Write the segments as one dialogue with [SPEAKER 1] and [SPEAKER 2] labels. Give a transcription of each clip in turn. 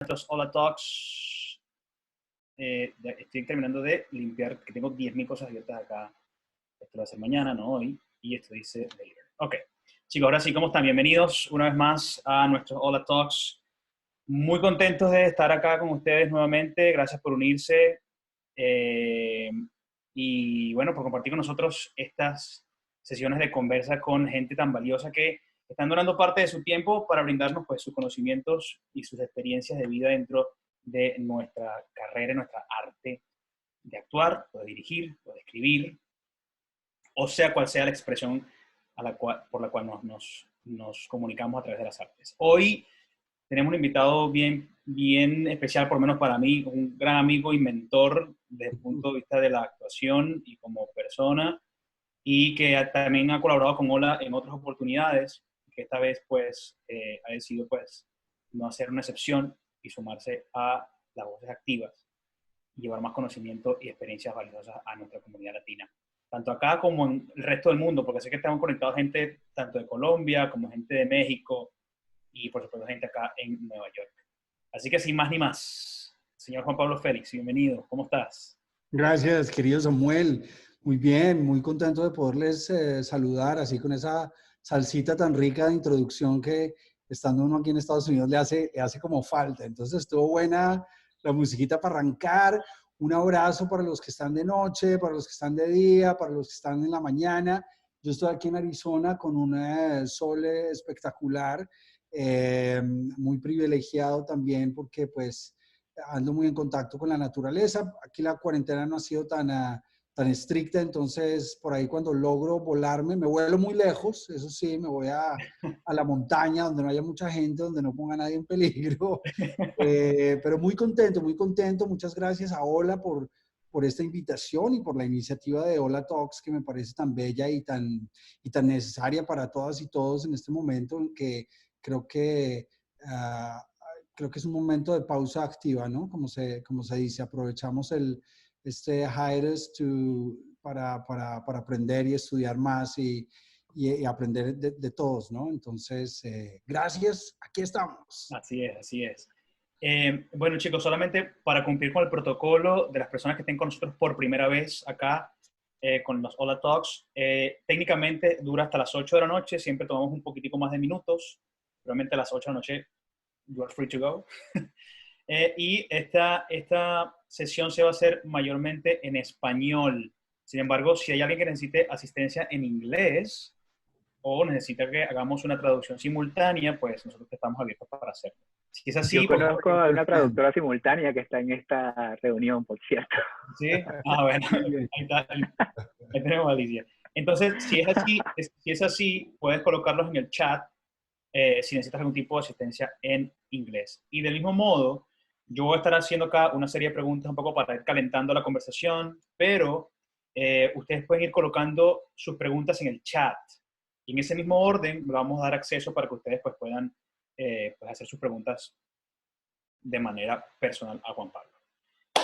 [SPEAKER 1] Nuestros Hola Talks. Estoy terminando de limpiar, que tengo 10.000 cosas abiertas acá. Esto lo va a hacer mañana, no hoy. Y esto dice later. Ok. Chicos, ahora sí, ¿cómo están? Bienvenidos una vez más a nuestros Hola Talks. Muy contentos de estar acá con ustedes nuevamente. Gracias por unirse. Y bueno, por compartir con nosotros estas sesiones de conversa con gente tan valiosa que están donando parte de su tiempo para brindarnos pues sus conocimientos y sus experiencias de vida dentro de nuestra carrera, nuestra arte de actuar, o de dirigir, o de escribir, o sea cual sea la expresión por la cual nos comunicamos a través de las artes. Hoy tenemos un invitado bien especial, por lo menos para mí, un gran amigo y mentor desde el punto de vista de la actuación y como persona, y que también ha colaborado con Ola en otras oportunidades, que esta vez pues ha decidido pues no hacer una excepción y sumarse a las voces activas y llevar más conocimiento y experiencias valiosas a nuestra comunidad latina, tanto acá como en el resto del mundo, porque sé que estamos conectados gente tanto de Colombia como gente de México y por supuesto gente acá en Nueva York. Así que sin más ni más, señor Juan Pablo Félix, bienvenido, ¿cómo estás?
[SPEAKER 2] Gracias, querido Samuel. Muy bien, muy contento de poderles saludar así con esa salsita tan rica de introducción que estando uno aquí en Estados Unidos le hace como falta. Entonces estuvo buena la musiquita para arrancar. Un abrazo para los que están de noche, para los que están de día, para los que están en la mañana. Yo estoy aquí en Arizona con un sol espectacular, muy privilegiado también porque pues ando muy en contacto con la naturaleza. Aquí la cuarentena no ha sido tan estricta, entonces por ahí cuando logro volarme, me vuelo muy lejos, eso sí, me voy a la montaña donde no haya mucha gente, donde no ponga a nadie en peligro. Pero muy contento, muy contento. Muchas gracias a Ola por esta invitación y por la iniciativa de Ola Talks, que me parece tan bella y tan necesaria para todas y todos en este momento en que creo que uh, creo que es un momento de pausa activa, ¿no? Como se dice, aprovechamos este hiatus para aprender y estudiar más y aprender de todos, ¿no? Entonces, gracias, aquí estamos.
[SPEAKER 1] Así es, así es. Bueno, chicos, solamente para cumplir con el protocolo de las personas que estén con nosotros por primera vez acá con los Hola Talks, técnicamente dura hasta las 8 de la noche, siempre tomamos un poquitico más de minutos, realmente a las 8 de la noche, you are free to go. Y esta sesión se va a hacer mayormente en español. Sin embargo, si hay alguien que necesite asistencia en inglés o necesita que hagamos una traducción simultánea, pues nosotros estamos abiertos para hacerlo. Si es
[SPEAKER 3] Yo
[SPEAKER 1] así, por favor.
[SPEAKER 3] conozco a una traductora simultánea que está en esta reunión, por cierto.
[SPEAKER 1] ¿Sí? Ah, bueno,
[SPEAKER 2] Muy bien.
[SPEAKER 1] ahí tenemos a Alicia. Entonces, si es así, puedes colocarlos en el chat si necesitas algún tipo de asistencia en inglés. Y del mismo modo, yo voy a estar haciendo acá una serie de preguntas un poco para ir calentando la conversación, pero ustedes pueden ir colocando sus preguntas en el chat. Y en ese mismo orden le vamos a dar acceso para que ustedes pues, puedan pues hacer sus preguntas de manera personal a Juan Pablo.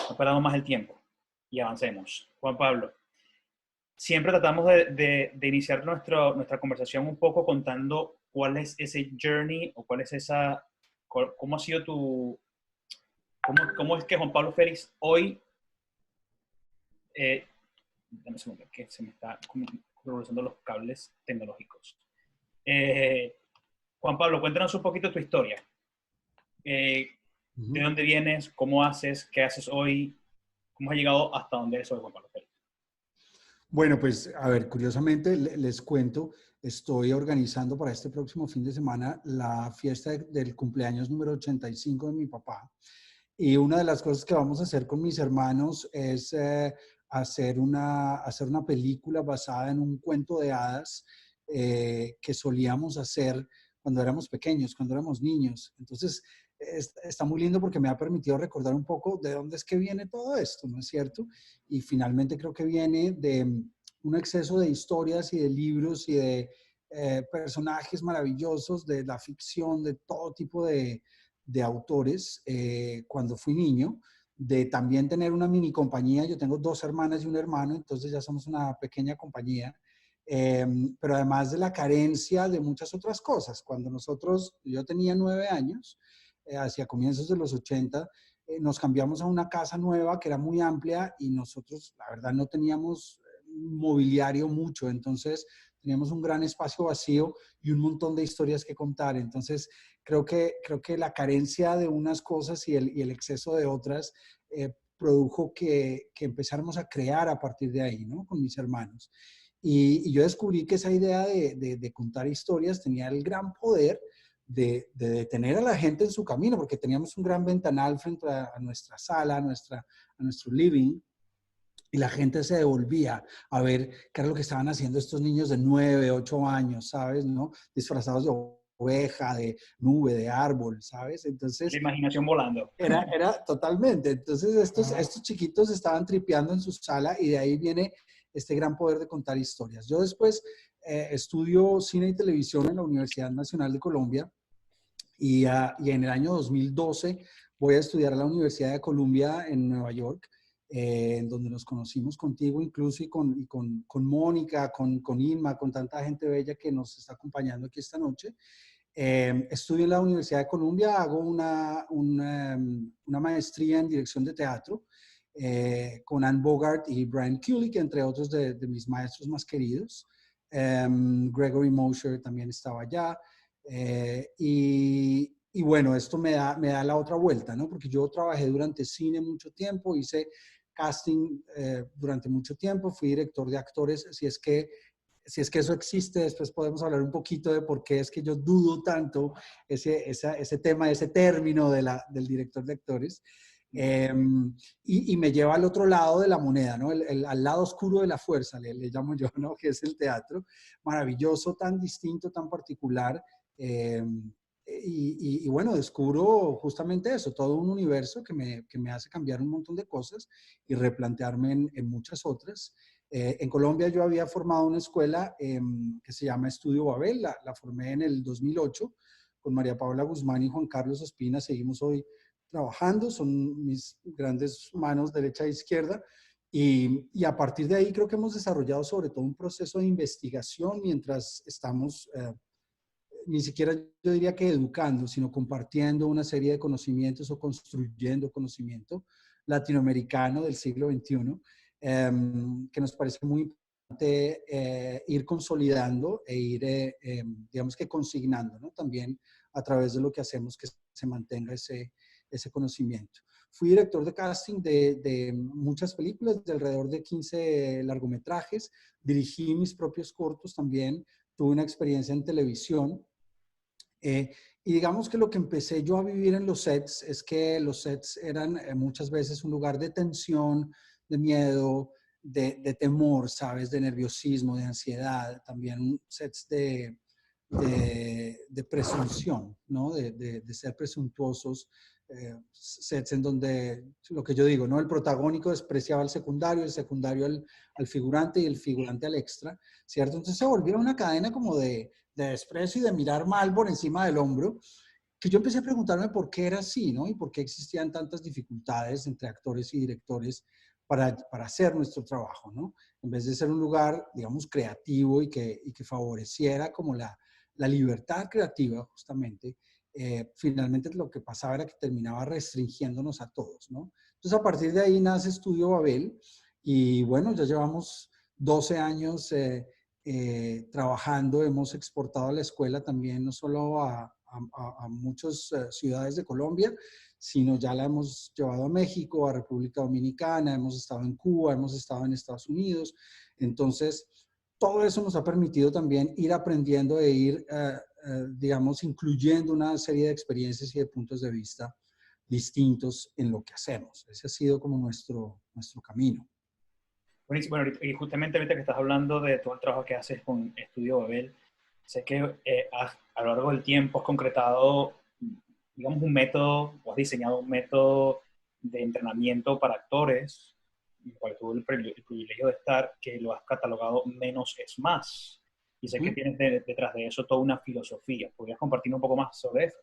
[SPEAKER 1] No perdamos más el tiempo y avancemos. Juan Pablo, siempre tratamos de iniciar nuestra conversación un poco contando cuál es ese journey o cuál es cómo ha sido cómo es que Juan Pablo Félix hoy, dame un segundo, que se me está cruzando los cables tecnológicos. Juan Pablo, cuéntanos un poquito tu historia. ¿De dónde vienes? ¿Cómo haces? ¿Qué haces hoy? ¿Cómo has llegado hasta donde eres hoy, Juan Pablo Félix?
[SPEAKER 2] Bueno, pues a ver, curiosamente les cuento, estoy organizando para este próximo fin de semana la fiesta del cumpleaños número 85 de mi papá. Y una de las cosas que vamos a hacer con mis hermanos es hacer una película basada en un cuento de hadas que solíamos hacer cuando éramos pequeños, cuando éramos niños. Entonces, está muy lindo porque me ha permitido recordar un poco de dónde es que viene todo esto, ¿no es cierto? Y finalmente creo que viene de un exceso de historias y de libros y de personajes maravillosos de la ficción, de todo tipo de autores cuando fui niño, de también tener una mini compañía. Yo tengo 2 hermanas y un hermano, entonces ya somos una pequeña compañía. Pero además de la carencia de muchas otras cosas. Cuando yo tenía 9 años, hacia comienzos de los 80, nos cambiamos a una casa nueva que era muy amplia y nosotros, la verdad, no teníamos mobiliario mucho, entonces teníamos un gran espacio vacío y un montón de historias que contar. Entonces, creo que la carencia de unas cosas y el exceso de otras produjo que empezáramos a crear a partir de ahí, ¿no? Con mis hermanos. Y yo descubrí que esa idea de contar historias tenía el gran poder de detener a la gente en su camino, porque teníamos un gran ventanal frente a nuestra sala, a nuestro living, y la gente se devolvía a ver qué era lo que estaban haciendo estos niños de 9, 8 años, ¿sabes? ¿No? Disfrazados de oveja, de nube, de árbol, ¿sabes?
[SPEAKER 1] La
[SPEAKER 2] Entonces,
[SPEAKER 1] imaginación volando.
[SPEAKER 2] era totalmente. Entonces, estos chiquitos estaban tripeando en su sala y de ahí viene este gran poder de contar historias. Yo después estudio cine y televisión en la Universidad Nacional de Colombia y en el año 2012 voy a estudiar a la Universidad de Columbia en Nueva York, en donde nos conocimos contigo incluso con Mónica, con Inma, con tanta gente bella que nos está acompañando aquí esta noche. Estudio en la Universidad de Columbia, hago una maestría en dirección de teatro con Anne Bogart y Brian Kulick, entre otros de mis maestros más queridos. Gregory Mosher también estaba allá. Y bueno, esto me da la otra vuelta, ¿no? Porque yo trabajé durante cine mucho tiempo, hice casting durante mucho tiempo, fui director de actores, si es que eso existe, después podemos hablar un poquito de por qué es que yo dudo tanto ese tema, ese término del director de actores. Y me lleva al otro lado de la moneda, ¿no? Al lado oscuro de la fuerza, le llamo yo, ¿no? Que es el teatro. Maravilloso, tan distinto, tan particular. Y bueno, descubro justamente eso, todo un universo que me hace cambiar un montón de cosas y replantearme en muchas otras. En Colombia yo había formado una escuela que se llama Estudio Babel, la formé en el 2008 con María Paula Guzmán y Juan Carlos Ospina, seguimos hoy trabajando, son mis grandes manos derecha e izquierda, y a partir de ahí creo que hemos desarrollado sobre todo un proceso de investigación mientras estamos, ni siquiera yo diría que educando, sino compartiendo una serie de conocimientos o construyendo conocimiento latinoamericano del siglo XXI, que nos parece muy importante ir consolidando e ir, digamos que consignando, ¿no? También a través de lo que hacemos que se mantenga ese conocimiento. Fui director de casting de muchas películas, de alrededor de 15 largometrajes, dirigí mis propios cortos también, tuve una experiencia en televisión. Y digamos que lo que empecé yo a vivir en los sets es que los sets eran muchas veces un lugar de tensión, de miedo, de temor, ¿sabes? De nerviosismo, de ansiedad, también sets de presunción, ¿no? De ser presuntuosos, sets en donde, lo que yo digo, ¿no? El protagónico despreciaba al secundario, el secundario al figurante y el figurante al extra, ¿cierto? Entonces se volvió una cadena como de desprecio y de mirar mal por encima del hombro, que yo empecé a preguntarme por qué era así, ¿no? Y por qué existían tantas dificultades entre actores y directores para hacer nuestro trabajo, ¿no? En vez de ser un lugar, digamos, creativo y que favoreciera como la libertad creativa, justamente, finalmente lo que pasaba era que terminaba restringiéndonos a todos, ¿no? Entonces, a partir de ahí nace Estudio Babel y bueno, ya llevamos 12 años trabajando, hemos exportado a la escuela también, no solo a muchas ciudades de Colombia, sino ya la hemos llevado a México, a República Dominicana, hemos estado en Cuba, hemos estado en Estados Unidos. Entonces, todo eso nos ha permitido también ir aprendiendo e ir, digamos, incluyendo una serie de experiencias y de puntos de vista distintos en lo que hacemos. Ese ha sido como nuestro camino.
[SPEAKER 1] Buenísimo. Bueno, y justamente ahorita que estás hablando de todo el trabajo que haces con Estudio Babel, sé que a lo largo del tiempo has concretado, digamos, un método, o has diseñado un método de entrenamiento para actores, en el cual tuve el privilegio de estar, que lo has catalogado menos es más. Y sé que tienes detrás de eso toda una filosofía. ¿Podrías compartir un poco más sobre eso?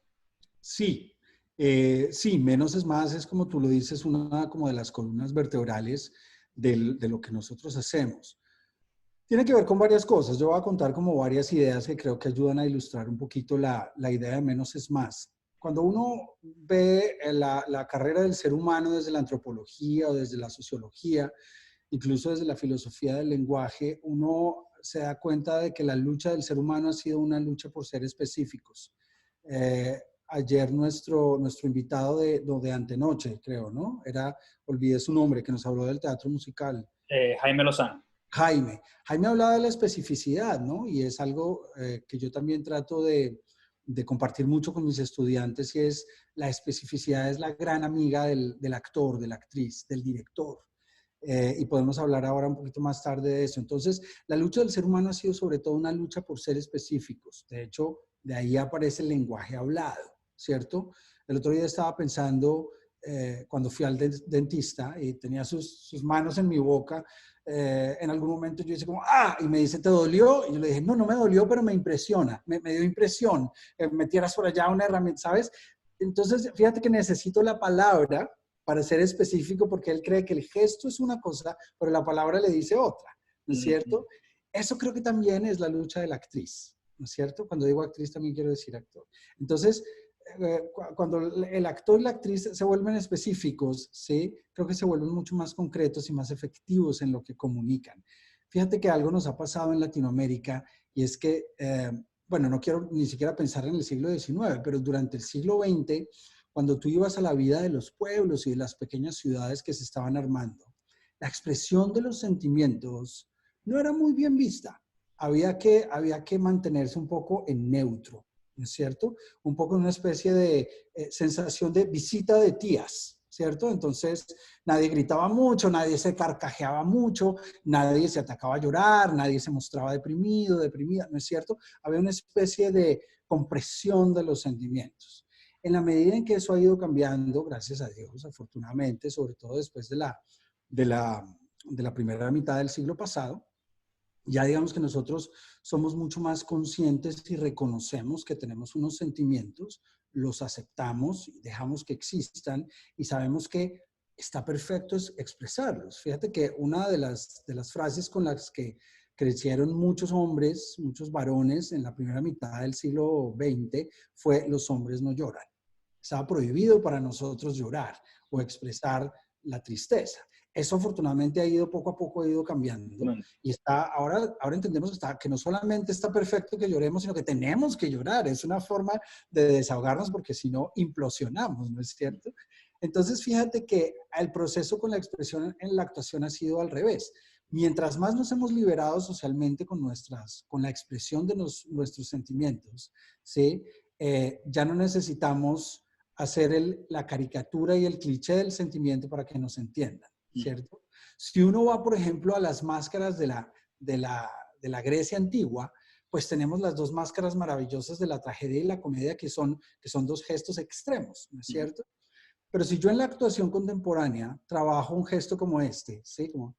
[SPEAKER 2] Sí, sí, menos es más, es como tú lo dices, una como de las columnas vertebrales de lo que nosotros hacemos. Tiene que ver con varias cosas. Yo voy a contar como varias ideas que creo que ayudan a ilustrar un poquito la idea de menos es más. cuando uno ve la carrera del ser humano desde la antropología o desde la sociología, incluso desde la filosofía del lenguaje, uno se da cuenta de que la lucha del ser humano ha sido una lucha por ser específicos. Ayer nuestro invitado de antenoche, creo, ¿no? Olvidé su nombre, que nos habló del teatro musical.
[SPEAKER 1] Jaime Lozano.
[SPEAKER 2] Jaime hablaba de la especificidad, ¿no? Y es algo que yo también trato de compartir mucho con mis estudiantes, y es la especificidad es la gran amiga del actor, de la actriz, del director. Y podemos hablar ahora un poquito más tarde de eso. Entonces, la lucha del ser humano ha sido sobre todo una lucha por ser específicos. De hecho, de ahí aparece el lenguaje hablado, ¿cierto? El otro día estaba pensando, cuando fui al dentista y tenía sus manos en mi boca, en algún momento yo hice como, ¡ah! Y me dice, ¿te dolió? Y yo le dije, no me dolió, pero me impresiona, me dio impresión. Metieras por allá una herramienta, ¿sabes? Entonces, fíjate que necesito la palabra para ser específico, porque él cree que el gesto es una cosa, pero la palabra le dice otra, ¿no es cierto? Eso creo que también es la lucha de la actriz, ¿no es cierto? Cuando digo actriz también quiero decir actor. Entonces, cuando el actor y la actriz se vuelven específicos, ¿sí? Creo que se vuelven mucho más concretos y más efectivos en lo que comunican. Fíjate que algo nos ha pasado en Latinoamérica, y es que, bueno, no quiero ni siquiera pensar en el siglo XIX, pero durante el siglo XX, cuando tú ibas a la vida de los pueblos y de las pequeñas ciudades que se estaban armando, la expresión de los sentimientos no era muy bien vista. Había que mantenerse un poco en neutro, ¿no es cierto? Un poco en una especie de sensación de visita de tías, ¿cierto? Entonces, nadie gritaba mucho, nadie se carcajeaba mucho, nadie se atacaba a llorar, nadie se mostraba deprimido, deprimida, ¿no es cierto? Había una especie de compresión de los sentimientos. En la medida en que eso ha ido cambiando, gracias a Dios, afortunadamente, sobre todo después de la primera mitad del siglo pasado, ya digamos que nosotros somos mucho más conscientes y reconocemos que tenemos unos sentimientos, los aceptamos, dejamos que existan y sabemos que está perfecto expresarlos. Fíjate que una de las frases con las que crecieron muchos hombres, muchos varones en la primera mitad del siglo XX fue: los hombres no lloran. Estaba prohibido para nosotros llorar o expresar la tristeza. Eso afortunadamente poco a poco ha ido cambiando, y ahora entendemos que no solamente está perfecto que lloremos, sino que tenemos que llorar. Es una forma de desahogarnos, porque si no Entonces, fíjate que el proceso con la expresión en la actuación ha sido al revés. Mientras más nos hemos liberado socialmente con la expresión de nuestros sentimientos, ¿sí? Ya no necesitamos hacer la caricatura y el cliché del sentimiento para que nos entiendan, ¿cierto? Si uno va, por ejemplo, a las máscaras de la Grecia antigua, pues tenemos las dos máscaras maravillosas de la tragedia y la comedia, que son dos gestos extremos, ¿no es cierto? Pero si yo en la actuación contemporánea trabajo un gesto como este, ¿sí? Como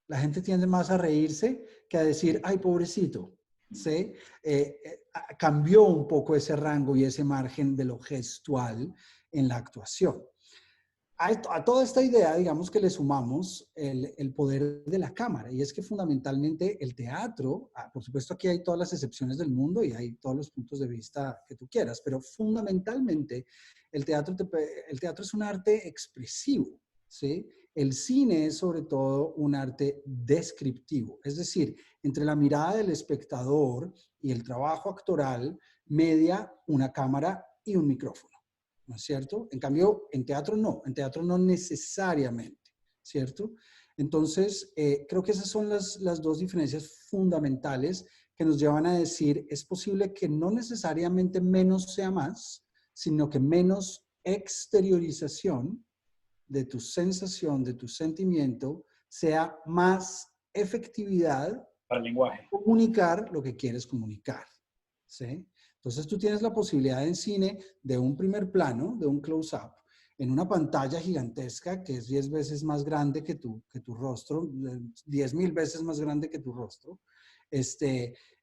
[SPEAKER 2] la gente tiende más a reírse que a decir, ay, pobrecito, ¿sí? Cambió un poco ese rango y ese margen de lo gestual en la actuación. A toda esta idea, digamos que le sumamos el poder de la cámara, y es que fundamentalmente el teatro, por supuesto aquí hay todas las excepciones del mundo y hay todos los puntos de vista que tú quieras, pero fundamentalmente el teatro es un arte expresivo, ¿sí? El cine es sobre todo un arte descriptivo, es decir, entre la mirada del espectador y el trabajo actoral media una cámara y un micrófono, ¿no es cierto? En cambio, en teatro no necesariamente, ¿cierto? Entonces, creo que esas son las dos diferencias fundamentales que nos llevan a decir, es posible que no necesariamente menos sea más, sino que menos exteriorización de tu sensación, de tu sentimiento, sea más efectividad
[SPEAKER 1] para el lenguaje.
[SPEAKER 2] Comunicar lo que quieres comunicar, ¿sí? Entonces tú tienes la posibilidad en cine de un primer plano, de un close-up, en una pantalla gigantesca que es 10 veces más grande que tu rostro, 10,000 veces más grande que tu rostro.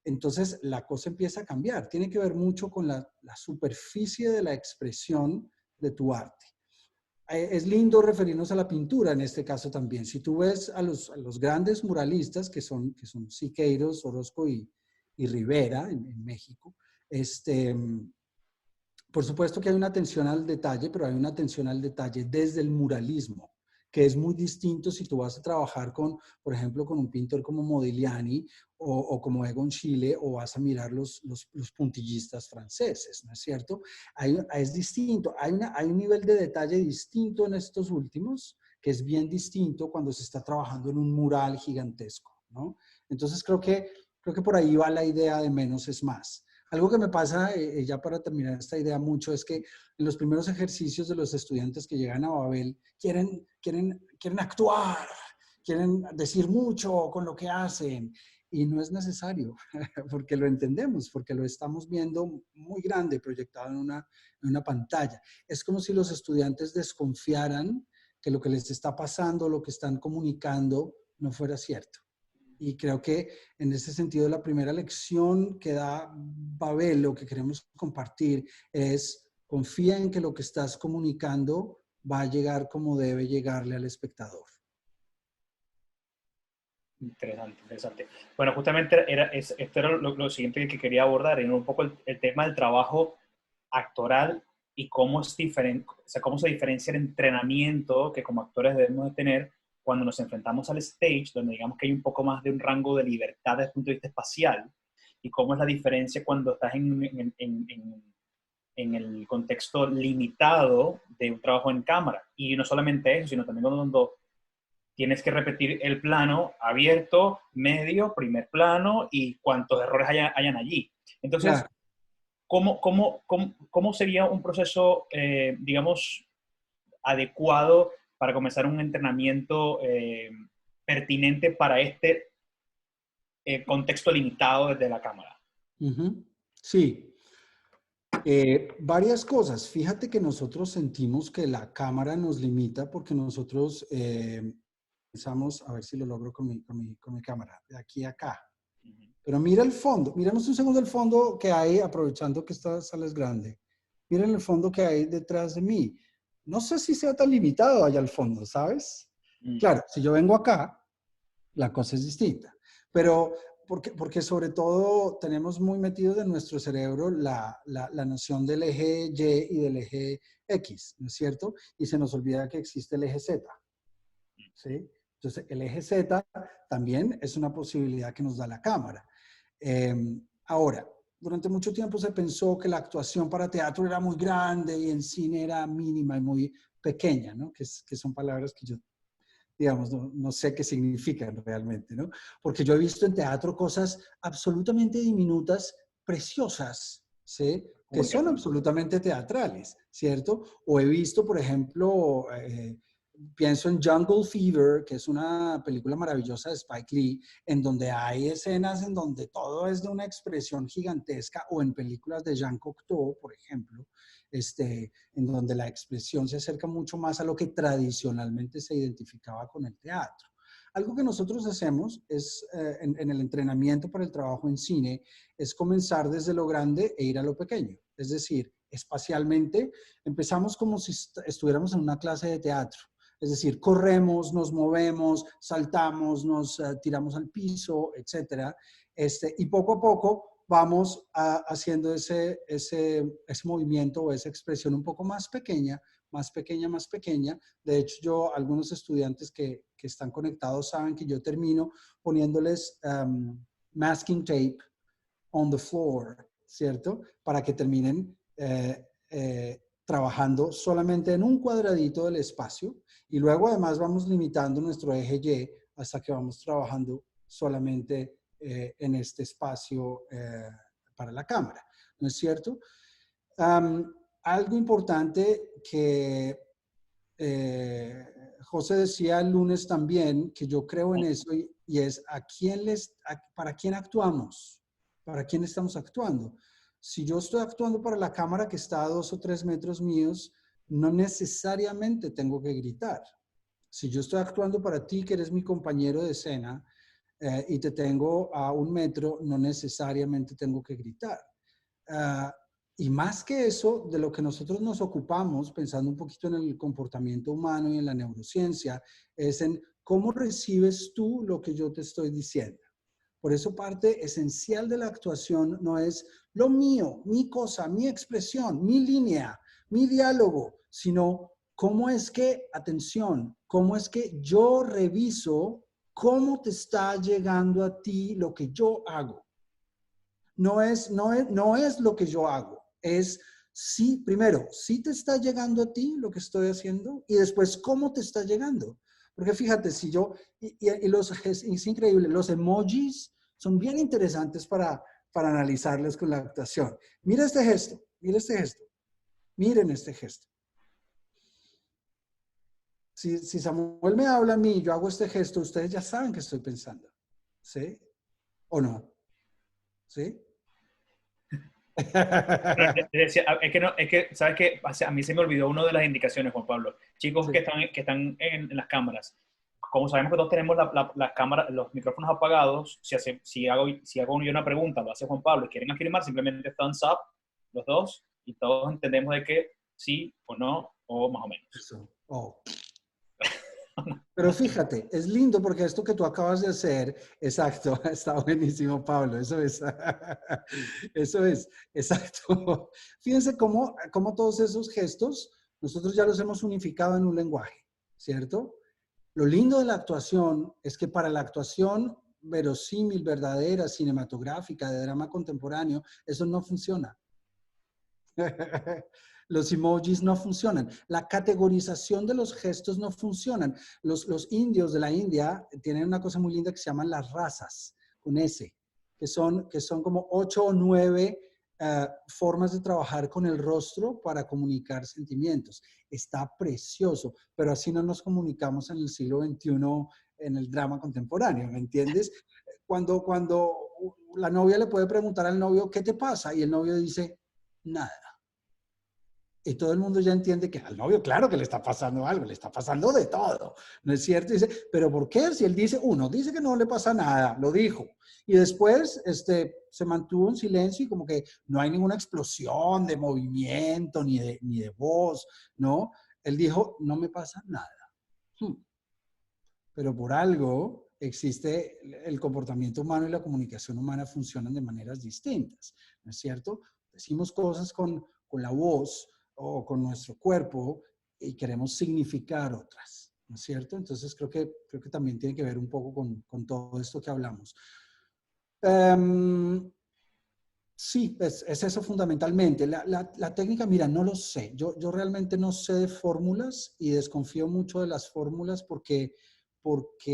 [SPEAKER 2] Entonces la cosa empieza a cambiar. Tiene que ver mucho con la superficie de la expresión de tu arte. Es lindo referirnos a la pintura en este caso también. Si tú ves a los grandes muralistas que son Siqueiros, Orozco y Rivera en México, Por supuesto que hay una atención al detalle, pero hay una atención al detalle desde el muralismo, que es muy distinto si tú vas a trabajar con, por ejemplo, con un pintor como Modigliani o como Egon Schiele, o vas a mirar los puntillistas franceses, ¿no es cierto? Es distinto, hay un nivel de detalle distinto en estos últimos, que es bien distinto cuando se está trabajando en un mural gigantesco, ¿no? Entonces creo que por ahí va la idea de menos es más. Algo que me pasa, ya para terminar esta idea mucho, es que en los primeros ejercicios de los estudiantes que llegan a Babel quieren actuar, quieren decir mucho con lo que hacen, y no es necesario, porque lo entendemos, porque lo estamos viendo muy grande, proyectado en una pantalla. Es como si los estudiantes desconfiaran que lo que les está pasando, lo que están comunicando, no fuera cierto. Y creo que en ese sentido la primera lección que da Babel, lo que queremos compartir, es confía en que lo que estás comunicando va a llegar como debe llegarle al espectador.
[SPEAKER 1] Interesante, interesante. Bueno, justamente esto era lo siguiente que quería abordar, era un poco el tema del trabajo actoral y cómo es diferente, o sea, cómo se diferencia el entrenamiento que como actores debemos de tener cuando nos enfrentamos al stage, donde digamos que hay un poco más de un rango de libertad desde el punto de vista espacial, y cómo es la diferencia cuando estás en el contexto limitado de un trabajo en cámara. Y no solamente eso, sino también cuando tienes que repetir el plano abierto, medio, primer plano y cuántos errores hayan allí. Entonces,
[SPEAKER 2] Claro.
[SPEAKER 1] ¿cómo sería un proceso, digamos, adecuado para comenzar un entrenamiento pertinente para este contexto limitado desde la cámara?
[SPEAKER 2] Uh-huh. Sí. Varias cosas. Fíjate que nosotros sentimos que la cámara nos limita porque nosotros pensamos, a ver si lo logro con mi cámara, de aquí a acá. Pero mira el fondo, miremos un segundo el fondo que hay, aprovechando que esta sala es grande. Miren el fondo que hay detrás de mí. No sé si sea tan limitado allá al fondo, ¿sabes? Claro, si yo vengo acá, la cosa es distinta. Pero porque sobre todo tenemos muy metido en nuestro cerebro la noción del eje Y y del eje X, ¿no es cierto? Y se nos olvida que existe el eje Z, ¿sí? Entonces, el eje Z también es una posibilidad que nos da la cámara. Ahora, durante mucho tiempo se pensó que la actuación para teatro era muy grande y en cine era mínima y muy pequeña, ¿no? Que son palabras que yo, digamos, no sé qué significan realmente, ¿no? Porque yo he visto en teatro cosas absolutamente diminutas, preciosas, ¿sí? Que son absolutamente teatrales, ¿cierto? O he visto, por ejemplo, pienso en Jungle Fever, que es una película maravillosa de Spike Lee, en donde hay escenas en donde todo es de una expresión gigantesca, o en películas de Jean Cocteau, por ejemplo, en donde la expresión se acerca mucho más a lo que tradicionalmente se identificaba con el teatro. Algo que nosotros hacemos es, en el entrenamiento para el trabajo en cine, es comenzar desde lo grande e ir a lo pequeño. Es decir, espacialmente empezamos como si estuviéramos en una clase de teatro. Es decir, corremos, nos movemos, saltamos, nos tiramos al piso, etc. Y poco a poco vamos haciendo ese movimiento o esa expresión un poco más pequeña, más pequeña, más pequeña. De hecho, algunos estudiantes que están conectados saben que yo termino poniéndoles masking tape on the floor, ¿cierto? Para que terminen trabajando solamente en un cuadradito del espacio, y luego además vamos limitando nuestro eje Y hasta que vamos trabajando solamente en este espacio para la cámara, ¿no es cierto? Algo importante que José decía el lunes también, que yo creo en eso, y es ¿para quién actuamos? ¿Para quién estamos actuando? Si yo estoy actuando para la cámara que está a 2 o 3 metros míos, no necesariamente tengo que gritar. Si yo estoy actuando para ti, que eres mi compañero de escena, y te tengo a 1 metro, no necesariamente tengo que gritar. Y más que eso, de lo que nosotros nos ocupamos, pensando un poquito en el comportamiento humano y en la neurociencia, es en cómo recibes tú lo que yo te estoy diciendo. Por eso parte esencial de la actuación no es lo mío, mi cosa, mi expresión, mi línea, mi diálogo, sino cómo es que, atención, cómo es que yo reviso cómo te está llegando a ti lo que yo hago. No es lo que yo hago, es sí, primero, sí te está llegando a ti lo que estoy haciendo y después cómo te está llegando. Porque fíjate, si yo, es increíble, los emojis son bien interesantes para analizarlos con la actuación. Mira este gesto, miren este gesto. Si Samuel me habla a mí y yo hago este gesto, ustedes ya saben qué estoy pensando, ¿sí? ¿O no? ¿Sí?
[SPEAKER 1] ¿Sabes qué? A mí se me olvidó una de las indicaciones, Juan Pablo. Chicos
[SPEAKER 2] Sí.
[SPEAKER 1] que están en las cámaras, como sabemos que todos tenemos las cámaras, los micrófonos apagados, si hago yo una pregunta, lo hace Juan Pablo y quieren afirmar, simplemente thumbs up, los dos, y todos entendemos de que sí o no, o más o menos.
[SPEAKER 2] Eso. Oh. Pero fíjate, es lindo porque esto que tú acabas de hacer, exacto, está buenísimo, Pablo, eso es, eso es, exacto. Fíjense cómo todos esos gestos, nosotros ya los hemos unificado en un lenguaje, ¿cierto? Lo lindo de la actuación es que para la actuación verosímil, verdadera, cinematográfica, de drama contemporáneo, eso no funciona. Los emojis no funcionan. La categorización de los gestos no funcionan. Los indios de la India tienen una cosa muy linda que se llaman las razas, con S, que son como 8 o 9 formas de trabajar con el rostro para comunicar sentimientos. Está precioso, pero así no nos comunicamos en el siglo XXI en el drama contemporáneo, ¿me entiendes? Cuando la novia le puede preguntar al novio, ¿qué te pasa? Y el novio dice, nada. Y todo el mundo ya entiende que al novio, claro que le está pasando algo, le está pasando de todo, ¿no es cierto? Y dice, ¿pero por qué? Si él dice, uno, dice que no le pasa nada, lo dijo. Y después se mantuvo en silencio y como que no hay ninguna explosión de movimiento ni de voz, ¿no? Él dijo, no me pasa nada. Pero por algo existe el comportamiento humano y la comunicación humana funcionan de maneras distintas, ¿no es cierto? Decimos cosas con la voz o con nuestro cuerpo y queremos significar otras, ¿no es cierto? Entonces creo que también tiene que ver un poco con todo esto que hablamos. Sí, es eso fundamentalmente. La técnica, mira, no lo sé. Yo realmente no sé de fórmulas y desconfío mucho de las fórmulas porque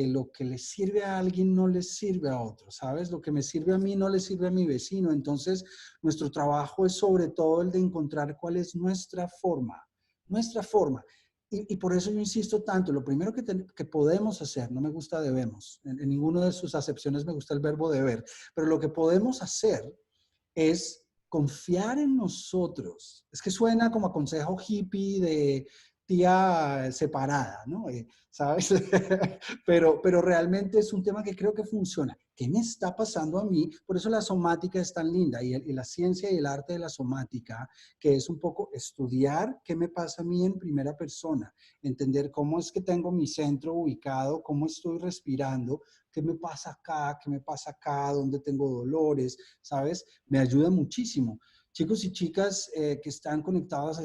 [SPEAKER 2] lo que le sirve a alguien no le sirve a otro, ¿sabes? Lo que me sirve a mí no le sirve a mi vecino. Entonces, nuestro trabajo es sobre todo el de encontrar cuál es nuestra forma, nuestra forma. Y por eso yo insisto tanto, lo primero que podemos hacer, no me gusta debemos, en ninguna de sus acepciones me gusta el verbo deber, pero lo que podemos hacer es confiar en nosotros. Es que suena como a consejo hippie de tía separada, ¿no? ¿Sabes? pero realmente es un tema que creo que funciona. ¿Qué me está pasando a mí? Por eso la somática es tan linda y la ciencia y el arte de la somática, que es un poco estudiar qué me pasa a mí en primera persona, entender cómo es que tengo mi centro ubicado, cómo estoy respirando, qué me pasa acá, dónde tengo dolores, ¿sabes? Me ayuda muchísimo. Chicos y chicas que están conectados a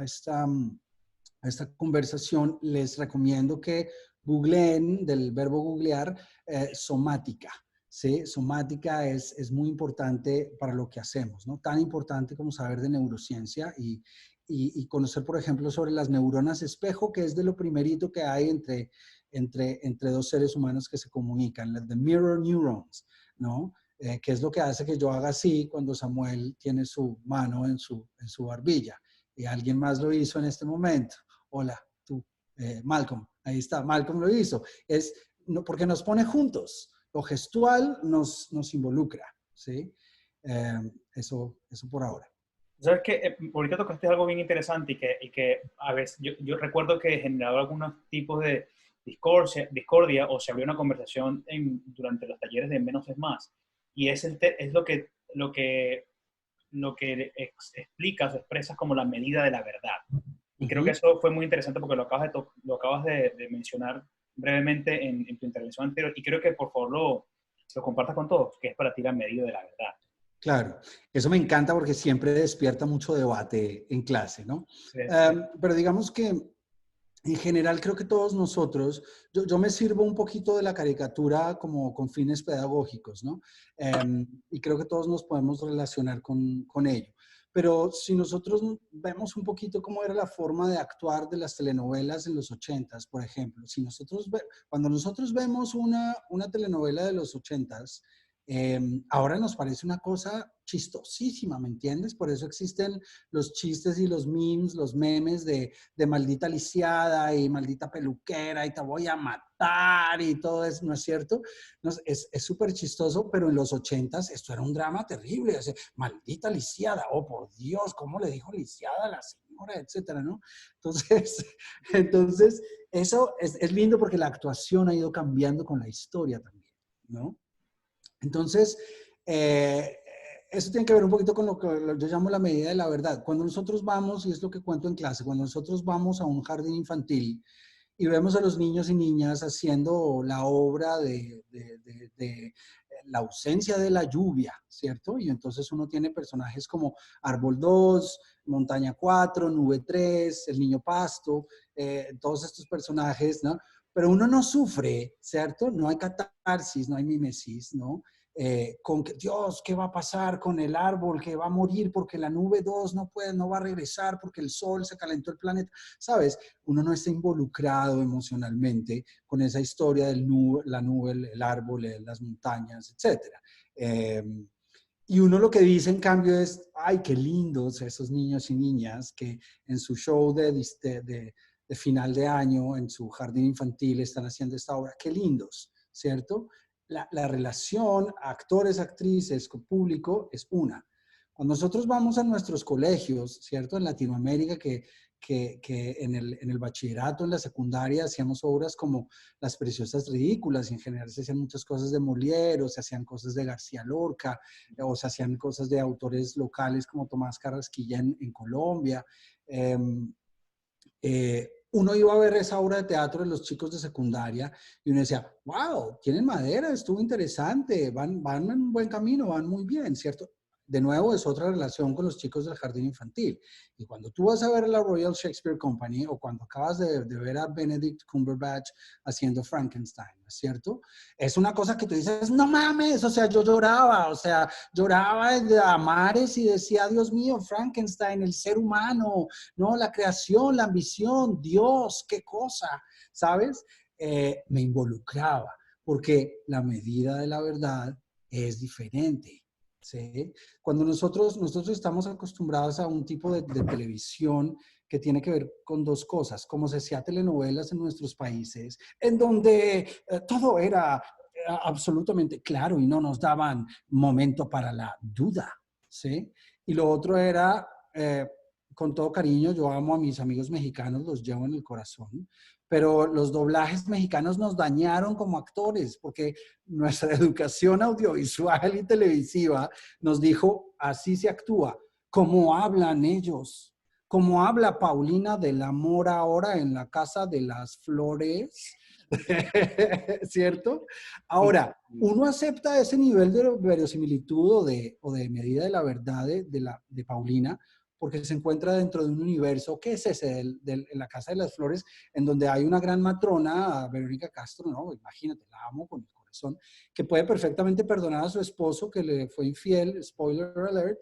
[SPEAKER 2] esta conversación, les recomiendo que googleen, del verbo googlear, somática. ¿Sí? Somática es muy importante para lo que hacemos, ¿no? Tan importante como saber de neurociencia y conocer, por ejemplo, sobre las neuronas espejo, que es de lo primerito que hay entre dos seres humanos que se comunican, las de mirror neurons, ¿no? Que es lo que hace que yo haga así cuando Samuel tiene su mano en su barbilla. Y alguien más lo hizo en este momento. Hola, tú, Malcolm, ahí está, Malcolm lo hizo. Porque nos pone juntos, lo gestual nos involucra, ¿sí? Eso por ahora.
[SPEAKER 1] ¿Sabes qué? Ahorita tocaste algo bien interesante y que a veces yo recuerdo que generaba algunos tipos de discordia o se abrió una conversación durante los talleres de Menos es Más. Y es lo que explicas o expresas como la medida de la verdad. Y creo que eso fue muy interesante porque lo acabas de mencionar brevemente en tu intervención anterior y creo que por favor lo compartas con todos, que es para ti la medida de la verdad.
[SPEAKER 2] Claro, eso me encanta porque siempre despierta mucho debate en clase, ¿no?
[SPEAKER 1] Sí, sí.
[SPEAKER 2] Pero digamos que en general creo que todos nosotros, yo me sirvo un poquito de la caricatura como con fines pedagógicos, ¿no? Y creo que todos nos podemos relacionar con ello. Pero si nosotros vemos un poquito cómo era la forma de actuar de las telenovelas en los 80s, por ejemplo, si nosotros cuando nosotros vemos una telenovela de los 80s, ahora nos parece una cosa chistosísima, ¿me entiendes? Por eso existen los chistes y los memes, los memes de maldita lisiada y maldita peluquera y te voy a matar y todo eso, ¿no es cierto? No, es súper chistoso, pero en los 80s esto era un drama terrible. O sea, maldita lisiada, oh por Dios, ¿cómo le dijo lisiada a la señora? Etcétera, ¿no? Entonces, entonces eso es lindo porque la actuación ha ido cambiando con la historia también, ¿no? Entonces, eso tiene que ver un poquito con lo que yo llamo la medida de la verdad. Cuando nosotros vamos, y es lo que cuento en clase, cuando nosotros vamos a un jardín infantil y vemos a los niños y niñas haciendo la obra de la ausencia de la lluvia, ¿cierto? Y entonces uno tiene personajes como Árbol 2, Montaña 4, Nube 3, El Niño Pasto, todos estos personajes, ¿no? Pero uno no sufre, ¿cierto? No hay catarsis, no hay mimesis, ¿no? Con que, Dios, ¿qué va a pasar con el árbol que va a morir porque la nube 2 no puede, no va a regresar porque el sol se calentó el planeta? ¿Sabes? Uno no está involucrado emocionalmente con esa historia de la nube, el árbol, las montañas, etcétera. Y uno lo que dice, en cambio, es, ay, qué lindos esos niños y niñas que en su show de final de año, en su jardín infantil, están haciendo esta obra. Qué lindos, ¿cierto? La relación actores, actrices con público es una. Cuando nosotros vamos a nuestros colegios, ¿cierto? En Latinoamérica, que en el bachillerato, en la secundaria, hacíamos obras como Las Preciosas Ridículas, y en general se hacían muchas cosas de Molière, o se hacían cosas de García Lorca, o se hacían cosas de autores locales como Tomás Carrasquilla en Colombia. Uno iba a ver esa obra de teatro de los chicos de secundaria y uno decía, wow, tienen madera, estuvo interesante, van en un buen camino, van muy bien, ¿cierto? De nuevo, es otra relación con los chicos del jardín infantil. Y cuando tú vas a ver a la Royal Shakespeare Company o cuando acabas de ver a Benedict Cumberbatch haciendo Frankenstein, ¿no es cierto? Es una cosa que tú dices, no mames, o sea, yo lloraba de a mares y decía, Dios mío, Frankenstein, el ser humano, ¿no? La creación, la ambición, Dios, qué cosa, ¿sabes? Me involucraba, porque la medida de la verdad es diferente. ¿Sí? Cuando nosotros estamos acostumbrados a un tipo de televisión que tiene que ver con dos cosas, como se hacía telenovelas en nuestros países, en donde todo era absolutamente claro y no nos daban momento para la duda, ¿sí? Y lo otro era, con todo cariño, yo amo a mis amigos mexicanos, los llevo en el corazón, pero los doblajes mexicanos nos dañaron como actores, porque nuestra educación audiovisual y televisiva nos dijo, así se actúa, como hablan ellos, como habla Paulina del amor ahora en la Casa de las Flores, ¿cierto? Ahora, uno acepta ese nivel de verosimilitud o de medida de la verdad de Paulina, porque se encuentra dentro de un universo, ¿qué es ese? La Casa de las Flores, en donde hay una gran matrona, Verónica Castro, ¿no? Imagínate, la amo con el corazón, que puede perfectamente perdonar a su esposo que le fue infiel, spoiler alert,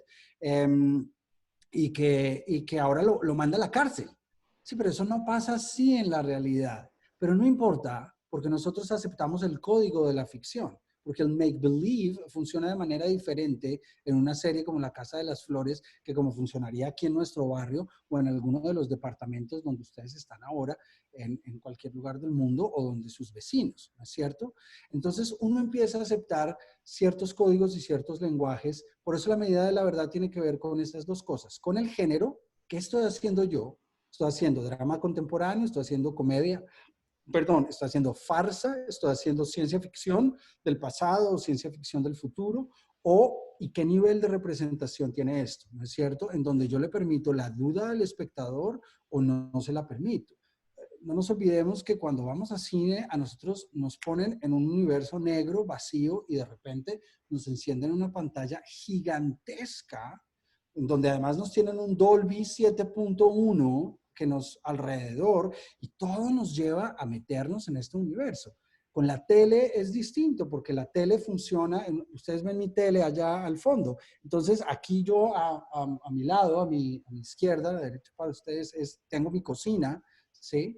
[SPEAKER 2] y que ahora lo manda a la cárcel. Sí, pero eso no pasa así en la realidad. Pero no importa, porque nosotros aceptamos el código de la ficción, porque el make-believe funciona de manera diferente en una serie como La Casa de las Flores, que como funcionaría aquí en nuestro barrio o en alguno de los departamentos donde ustedes están ahora, en cualquier lugar del mundo o donde sus vecinos, ¿no es cierto? Entonces uno empieza a aceptar ciertos códigos y ciertos lenguajes. Por eso la medida de la verdad tiene que ver con estas dos cosas, con el género, ¿qué estoy haciendo yo? Estoy haciendo drama contemporáneo, estoy haciendo comedia, perdón, estoy haciendo farsa, estoy haciendo ciencia ficción del pasado o ciencia ficción del futuro, y qué nivel de representación tiene esto, ¿no es cierto? En donde yo le permito la duda al espectador o no se la permito. no nos olvidemos que cuando vamos a cine, a nosotros nos ponen en un universo negro, vacío, y de repente nos encienden una pantalla gigantesca, donde además nos tienen un Dolby 7.1 que nos alrededor, y todo nos lleva a meternos en este universo. Con la tele es distinto, porque la tele funciona, ustedes ven mi tele allá al fondo, entonces aquí yo a mi lado, a mi izquierda, a la derecha para ustedes, tengo mi cocina, ¿sí?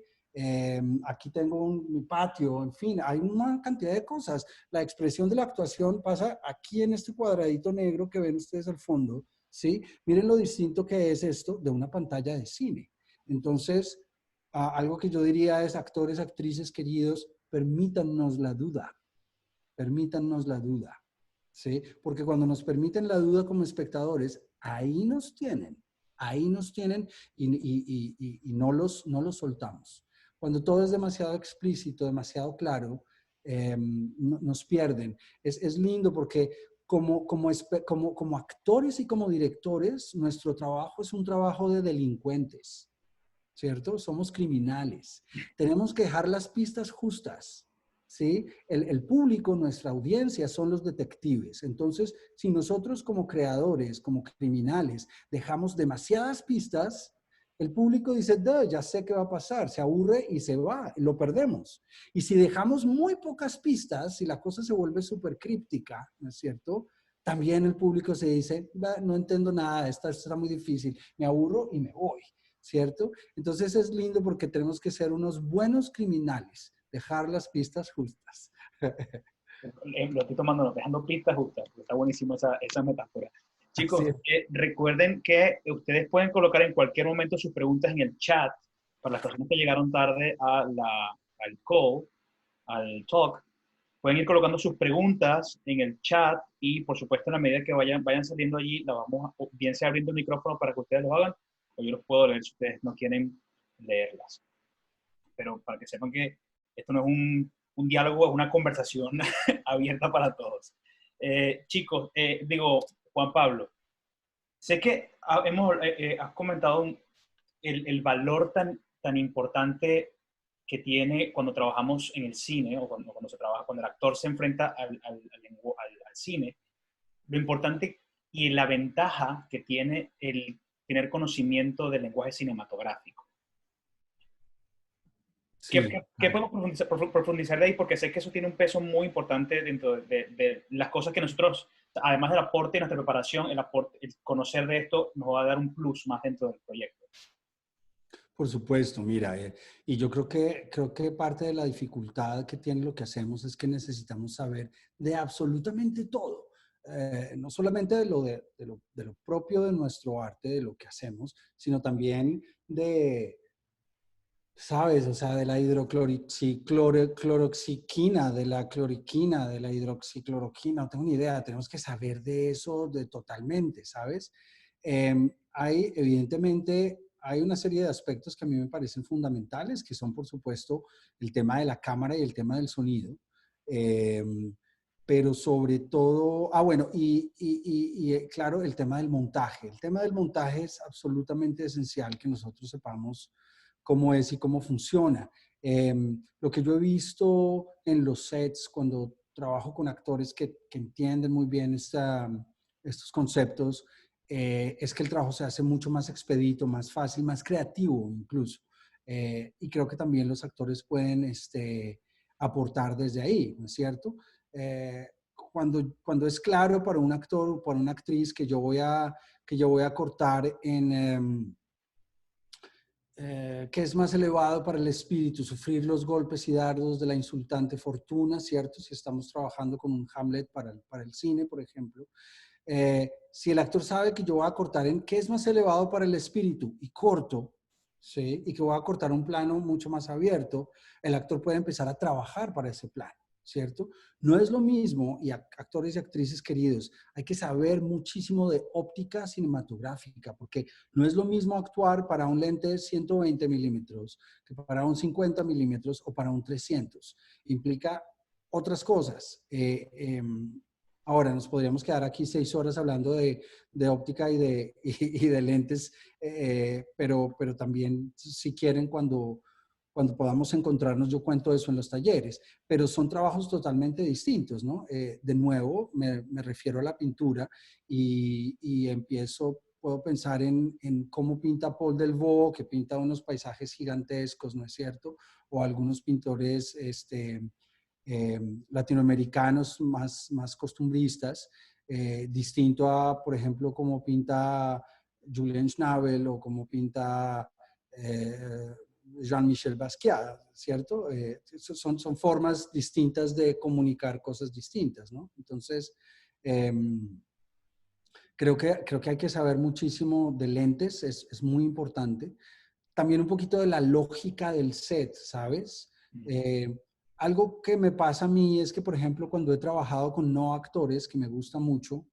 [SPEAKER 2] Aquí tengo mi patio, en fin, hay una cantidad de cosas. La expresión de la actuación pasa aquí en este cuadradito negro que ven ustedes al fondo, ¿sí? Miren lo distinto que es esto de una pantalla de cine. Entonces, algo que yo diría es, actores, actrices queridos, permítannos la duda, ¿sí? Porque cuando nos permiten la duda como espectadores, ahí nos tienen y no los soltamos. Cuando todo es demasiado explícito, demasiado claro, nos pierden. Es lindo porque como actores y como directores, nuestro trabajo es un trabajo de delincuentes, ¿cierto? Somos criminales. Tenemos que dejar las pistas justas, ¿sí? El público, nuestra audiencia, son los detectives. Entonces, si nosotros como creadores, como criminales, dejamos demasiadas pistas, el público dice, ya sé qué va a pasar, se aburre y se va, lo perdemos. Y si dejamos muy pocas pistas, si la cosa se vuelve súper críptica, ¿no es cierto? También el público se dice, no entiendo nada, esta está muy difícil, me aburro y me voy, ¿cierto? Entonces es lindo porque tenemos que ser unos buenos criminales, dejar las pistas justas.
[SPEAKER 1] Lo estoy tomando, dejando pistas justas, porque está buenísimo esa metáfora. Chicos,
[SPEAKER 2] Así
[SPEAKER 1] recuerden que ustedes pueden colocar en cualquier momento sus preguntas en el chat para las personas que llegaron tarde al call, al talk. Pueden ir colocando sus preguntas en el chat y, por supuesto, en la medida que vayan saliendo allí, la vamos a, bien sea abriendo el micrófono para que ustedes lo hagan, o yo los puedo leer si ustedes no quieren leerlas. Pero para que sepan que esto no es un diálogo, es una conversación abierta para todos. Chicos, Juan Pablo, sé que has comentado el valor tan importante que tiene cuando trabajamos en el cine o cuando se trabaja, cuando el actor se enfrenta al cine, lo importante y la ventaja que tiene el tener conocimiento del lenguaje cinematográfico.
[SPEAKER 2] Sí.
[SPEAKER 1] ¿Qué podemos profundizar de ahí? Porque sé que eso tiene un peso muy importante dentro de las cosas que nosotros, además del aporte de nuestra preparación, el conocer de esto nos va a dar un plus más dentro del proyecto.
[SPEAKER 2] Por supuesto, mira, y yo creo que parte de la dificultad que tiene lo que hacemos es que necesitamos saber de absolutamente todo. No solamente de lo propio de nuestro arte, de lo que hacemos, sino también de, ¿sabes? O sea, de la hidrocloroxiquina, de la cloriquina, de la hidroxicloroquina, no tengo ni idea, tenemos que saber de eso totalmente, ¿sabes? Evidentemente, hay una serie de aspectos que a mí me parecen fundamentales, que son, por supuesto, el tema de la cámara y el tema del sonido. Eh, pero sobre todo, bueno, claro, el tema del montaje. El tema del montaje es absolutamente esencial que nosotros sepamos cómo es y cómo funciona. Lo que yo he visto en los sets cuando trabajo con actores que entienden muy bien estos conceptos, es que el trabajo se hace mucho más expedito, más fácil, más creativo incluso. Y creo que también los actores pueden aportar desde ahí, ¿no es cierto? Cuando es claro para un actor o para una actriz que yo voy a cortar en... que es más elevado para el espíritu, sufrir los golpes y dardos de la insultante fortuna, ¿cierto? Si estamos trabajando con un Hamlet para el cine, por ejemplo. Si el actor sabe que yo voy a cortar en qué es más elevado para el espíritu y corto, ¿sí? Y que voy a cortar un plano mucho más abierto, el actor puede empezar a trabajar para ese plano, ¿cierto? No es lo mismo, y actores y actrices queridos, hay que saber muchísimo de óptica cinematográfica, porque no es lo mismo actuar para un lente de 120 milímetros que para un 50 milímetros o para un 300. Implica otras cosas. Ahora, nos podríamos quedar aquí 6 horas hablando de óptica y de lentes, pero también, si quieren, cuando cuando podamos encontrarnos, yo cuento eso en los talleres, pero son trabajos totalmente distintos, ¿no? De nuevo, me refiero a la pintura y puedo pensar en cómo pinta Paul Delvaux, que pinta unos paisajes gigantescos, ¿no es cierto? O algunos pintores latinoamericanos más costumbristas, distinto a, por ejemplo, cómo pinta Julien Schnabel o cómo pinta Jean-Michel Basquiat, ¿cierto? Son formas distintas de comunicar cosas distintas, ¿no? Entonces, creo que hay que saber muchísimo de lentes, es muy importante. También un poquito de la lógica del set, ¿sabes? Algo que me pasa a mí es que, por ejemplo, cuando he trabajado con no actores, que me gusta mucho,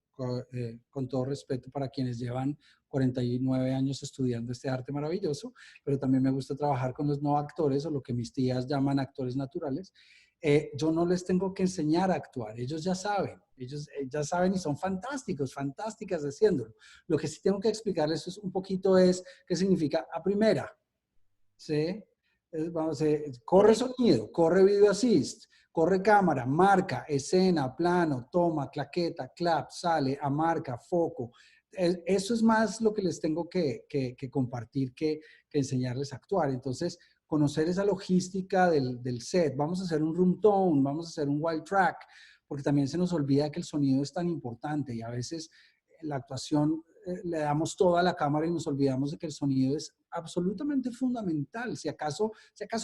[SPEAKER 2] con todo respeto para quienes llevan 49 años estudiando este arte maravilloso, pero también me gusta trabajar con los no actores o lo que mis tías llaman actores naturales. Yo no les tengo que enseñar a actuar, ellos ya saben y son fantásticos, fantásticas haciéndolo. Lo que sí tengo que explicarles es un poquito es qué significa a primera, ¿sí? Vamos a ver, corre sonido, corre video assist, corre cámara, marca, escena, plano, toma, claqueta, clap, sale, a marca, foco. Eso es más lo que les tengo que compartir que enseñarles a actuar. Entonces, conocer esa logística del set. Vamos a hacer un room tone, vamos a hacer un wild track, porque también se nos olvida que el sonido es tan importante y a veces la actuación le damos toda a la cámara y nos olvidamos de que el sonido es absolutamente fundamental, si acaso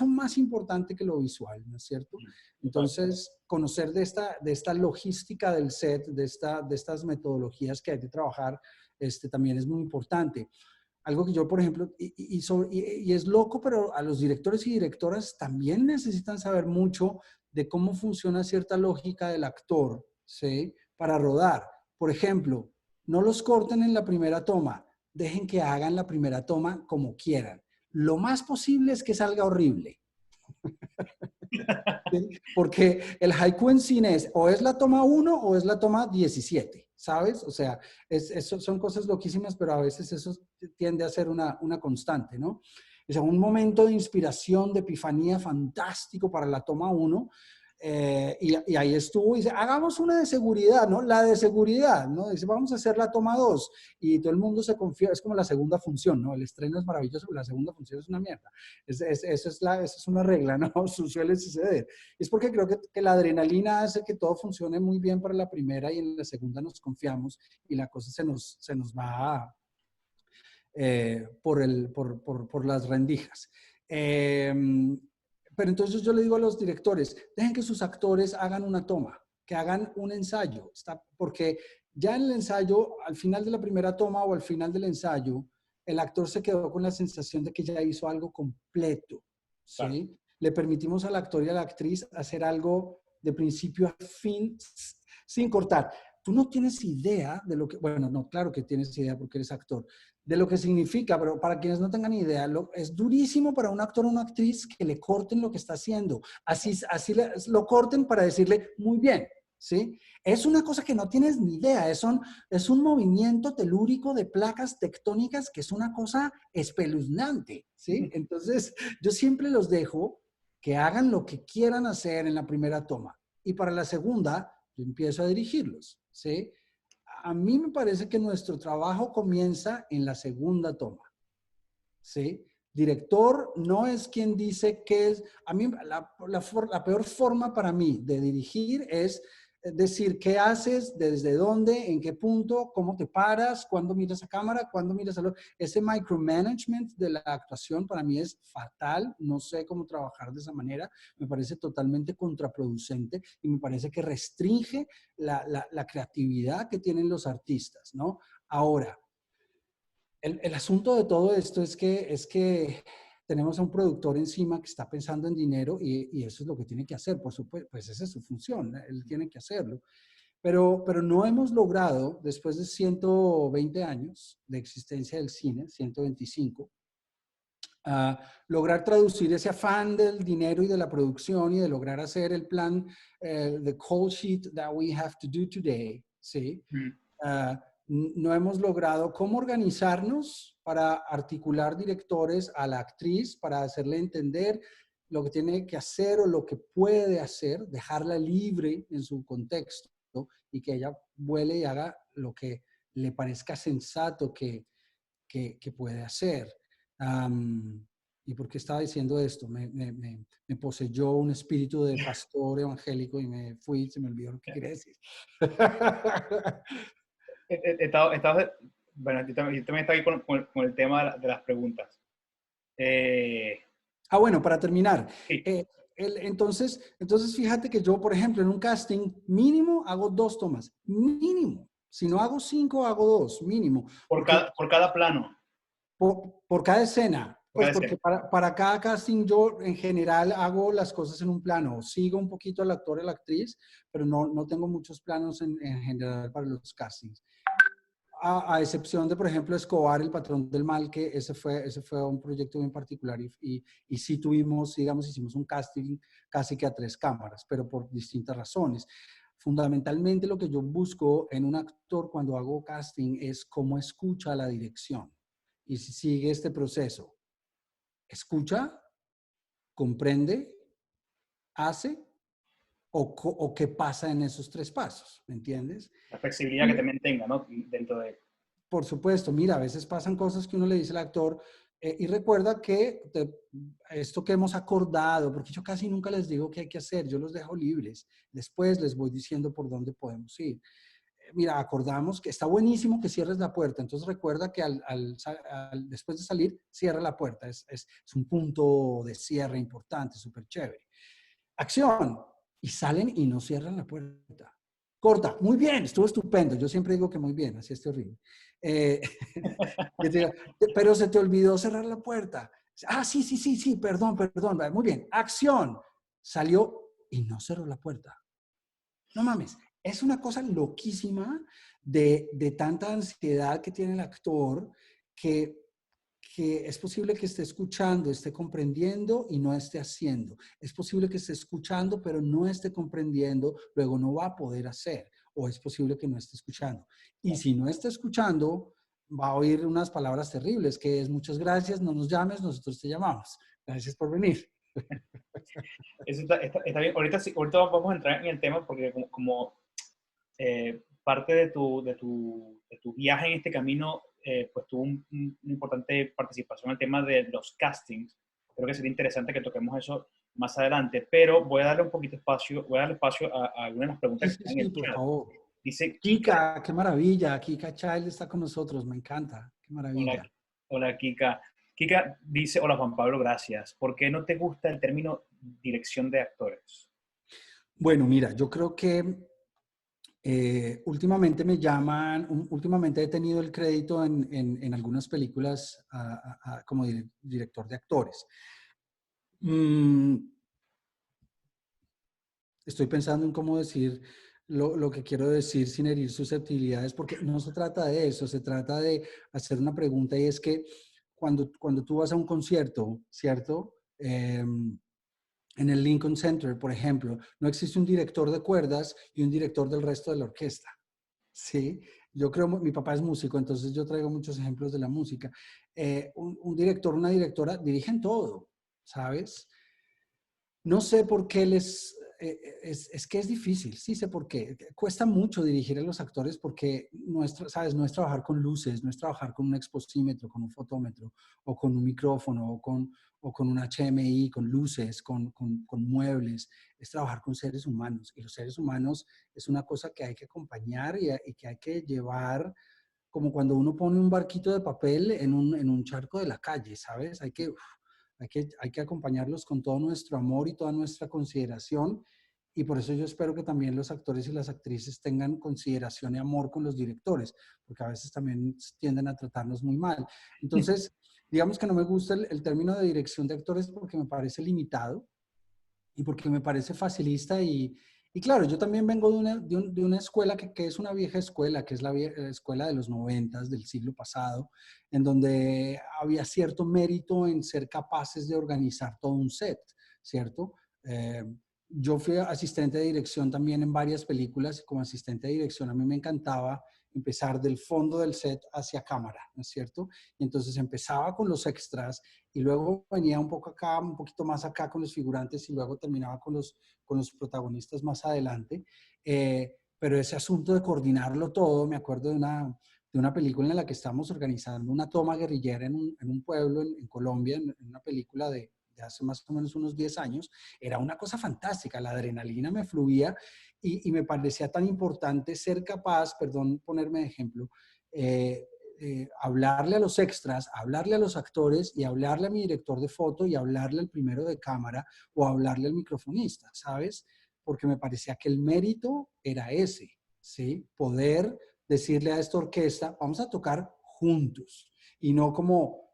[SPEAKER 2] más importante que lo visual, ¿no es cierto? Entonces, conocer de esta logística del set, de estas metodologías que hay que trabajar, también es muy importante. Algo que yo, por ejemplo, y es loco, pero a los directores y directoras también necesitan saber mucho de cómo funciona cierta lógica del actor, ¿sí? Para rodar. Por ejemplo, no los corten en la primera toma, dejen que hagan la primera toma como quieran. Lo más posible es que salga horrible. ¿Sí? Porque el haiku en cine es o es la toma 1 o es la toma 17, ¿sabes? O sea, son cosas loquísimas, pero a veces eso tiende a ser una constante, ¿no? O sea, un momento de inspiración, de epifanía fantástico para la toma 1, y ahí estuvo y dice, hagamos una de seguridad, ¿no? La de seguridad, ¿no? Dice, vamos a hacer la toma 2 y todo el mundo se confía, es como la segunda función, ¿no? El estreno es maravilloso, pero la segunda función es una mierda. Esa es una regla, ¿no? Suele suceder. Es porque creo que la adrenalina hace que todo funcione muy bien para la primera y en la segunda nos confiamos y la cosa se nos va por las rendijas. Pero entonces yo le digo a los directores, dejen que sus actores hagan una toma, que hagan un ensayo, porque ya en el ensayo, al final de la primera toma o al final del ensayo, el actor se quedó con la sensación de que ya hizo algo completo, ¿sí? Claro. Le permitimos al actor y a la actriz hacer algo de principio a fin sin cortar. Tú no tienes idea de lo que, bueno, no, claro que tienes idea porque eres actor, de lo que significa, pero para quienes no tengan idea, es durísimo para un actor o una actriz que le corten lo que está haciendo. Así lo corten para decirle, muy bien, ¿sí? Es una cosa que no tienes ni idea, es un movimiento telúrico de placas tectónicas que es una cosa espeluznante, ¿sí? Entonces, yo siempre los dejo que hagan lo que quieran hacer en la primera toma. Y para la segunda, yo empiezo a dirigirlos, ¿sí? A mí me parece que nuestro trabajo comienza en la segunda toma, ¿sí? Director no es quien dice qué es. A mí la peor forma para mí de dirigir es decir qué haces, desde dónde, en qué punto, cómo te paras, cuándo miras a cámara, cuándo miras a ese micromanagement de la actuación para mí es fatal. No sé cómo trabajar de esa manera. Me parece totalmente contraproducente y me parece que restringe la creatividad que tienen los artistas, ¿no? Ahora, el asunto de todo esto es que tenemos a un productor encima que está pensando en dinero y eso es lo que tiene que hacer, por supuesto, pues esa es su función, él tiene que hacerlo. Pero no hemos logrado, después de 120 años de existencia del cine, 125, lograr traducir ese afán del dinero y de la producción y de lograr hacer el plan, the call sheet that we have to do today, ¿sí? No hemos logrado cómo organizarnos para articular directores a la actriz, para hacerle entender lo que tiene que hacer o lo que puede hacer, dejarla libre en su contexto y que ella vuele y haga lo que le parezca sensato que puede hacer. ¿Y por qué estaba diciendo esto? Me poseyó un espíritu de pastor evangélico y me fui, se me olvidó lo que quería decir.
[SPEAKER 1] Bueno, yo también estaba ahí con el tema de las preguntas.
[SPEAKER 2] Bueno, para terminar.
[SPEAKER 1] Sí.
[SPEAKER 2] Entonces, fíjate que yo, por ejemplo, en un casting mínimo hago 2 tomas. Mínimo. Si no hago 5, hago 2, mínimo.
[SPEAKER 1] Por cada plano.
[SPEAKER 2] Por cada escena. Pues
[SPEAKER 1] Cada
[SPEAKER 2] porque
[SPEAKER 1] escena.
[SPEAKER 2] para cada casting yo en general hago las cosas en un plano. Sigo un poquito al actor y la actriz, pero no tengo muchos planos en general para los castings. A excepción de, por ejemplo, Escobar, el patrón del mal, que ese fue un proyecto bien particular y sí tuvimos, digamos, hicimos un casting casi que a 3 cámaras, pero por distintas razones. Fundamentalmente lo que yo busco en un actor cuando hago casting es cómo escucha la dirección y si sigue este proceso. Escucha, comprende, hace o qué pasa en esos 3 pasos, ¿me entiendes?
[SPEAKER 1] La flexibilidad que también tenga, ¿no? Dentro de...
[SPEAKER 2] Por supuesto, mira, a veces pasan cosas que uno le dice al actor y recuerda que esto que hemos acordado, porque yo casi nunca les digo qué hay que hacer, yo los dejo libres. Después les voy diciendo por dónde podemos ir. Mira, acordamos que está buenísimo que cierres la puerta, entonces recuerda que después de salir, cierra la puerta. Es un punto de cierre importante, súper chévere. Acción. Y salen y no cierran la puerta. Corta, muy bien, estuvo estupendo. Yo siempre digo que muy bien, así esté horrible. Pero se te olvidó cerrar la puerta. Sí, perdón. Muy bien, acción. Salió y no cerró la puerta. No mames, es una cosa loquísima de tanta ansiedad que tiene el actor que es posible que esté escuchando, esté comprendiendo y no esté haciendo. Es posible que esté escuchando, pero no esté comprendiendo, luego no va a poder hacer. O es posible que no esté escuchando. Y si no está escuchando, va a oír unas palabras terribles, que es muchas gracias, no nos llames, nosotros te llamamos. Gracias por venir.
[SPEAKER 1] Eso está bien. Ahorita vamos a entrar en el tema porque como parte de tu viaje en este camino, pues tuvo una importante participación en el tema de los castings. Creo que sería interesante que toquemos eso más adelante, pero voy a darle espacio a algunas de las preguntas que están en el
[SPEAKER 2] Por
[SPEAKER 1] chat.
[SPEAKER 2] favor.
[SPEAKER 1] Dice
[SPEAKER 2] Kika, qué maravilla. Kika Child está con nosotros, me encanta. Qué maravilla.
[SPEAKER 1] Hola Kika. Kika dice, hola Juan Pablo, gracias. ¿Por qué no te gusta el término dirección de actores?
[SPEAKER 2] Bueno, mira, yo creo que últimamente últimamente he tenido el crédito en algunas películas como director de actores. Estoy pensando en cómo decir lo que quiero decir sin herir susceptibilidades, porque no se trata de eso, se trata de hacer una pregunta y es que cuando tú vas a un concierto, ¿cierto? En el Lincoln Center, por ejemplo, no existe un director de cuerdas y un director del resto de la orquesta. Sí, yo creo, mi papá es músico, entonces yo traigo muchos ejemplos de la música. Un director, una directora dirigen todo, ¿sabes? No sé por qué es que es difícil, sí sé por qué. Cuesta mucho dirigir a los actores porque ¿sabes? No es trabajar con luces, no es trabajar con un exposímetro, con un fotómetro, o con un micrófono, o con un HMI, con luces, con muebles. Es trabajar con seres humanos. Y los seres humanos es una cosa que hay que acompañar y que hay que llevar como cuando uno pone un barquito de papel en un charco de la calle, ¿sabes? Hay que acompañarlos con todo nuestro amor y toda nuestra consideración. Y por eso yo espero que también los actores y las actrices tengan consideración y amor con los directores, porque a veces también tienden a tratarnos muy mal. Entonces, digamos que no me gusta el término de dirección de actores porque me parece limitado y porque me parece facilista y claro, yo también vengo de una escuela que es una vieja escuela, que es la escuela de los 90 del siglo pasado, en donde había cierto mérito en ser capaces de organizar todo un set, ¿cierto? Yo fui asistente de dirección también en varias películas y como asistente de dirección a mí me encantaba empezar del fondo del set hacia cámara, ¿no es cierto? Y entonces empezaba con los extras y luego venía un poco acá, un poquito más acá con los figurantes y luego terminaba con los protagonistas más adelante. Pero ese asunto de coordinarlo todo, me acuerdo de una película en la que estábamos organizando una toma guerrillera en un pueblo en Colombia, en una película de hace más o menos unos 10 años. Era una cosa fantástica, la adrenalina me fluía y me parecía tan importante ser capaz, perdón ponerme de ejemplo, hablarle a los extras, hablarle a los actores y hablarle a mi director de foto y hablarle al primero de cámara o hablarle al microfonista, ¿sabes? Porque me parecía que el mérito era ese, ¿sí? Poder decirle a esta orquesta, vamos a tocar juntos y no como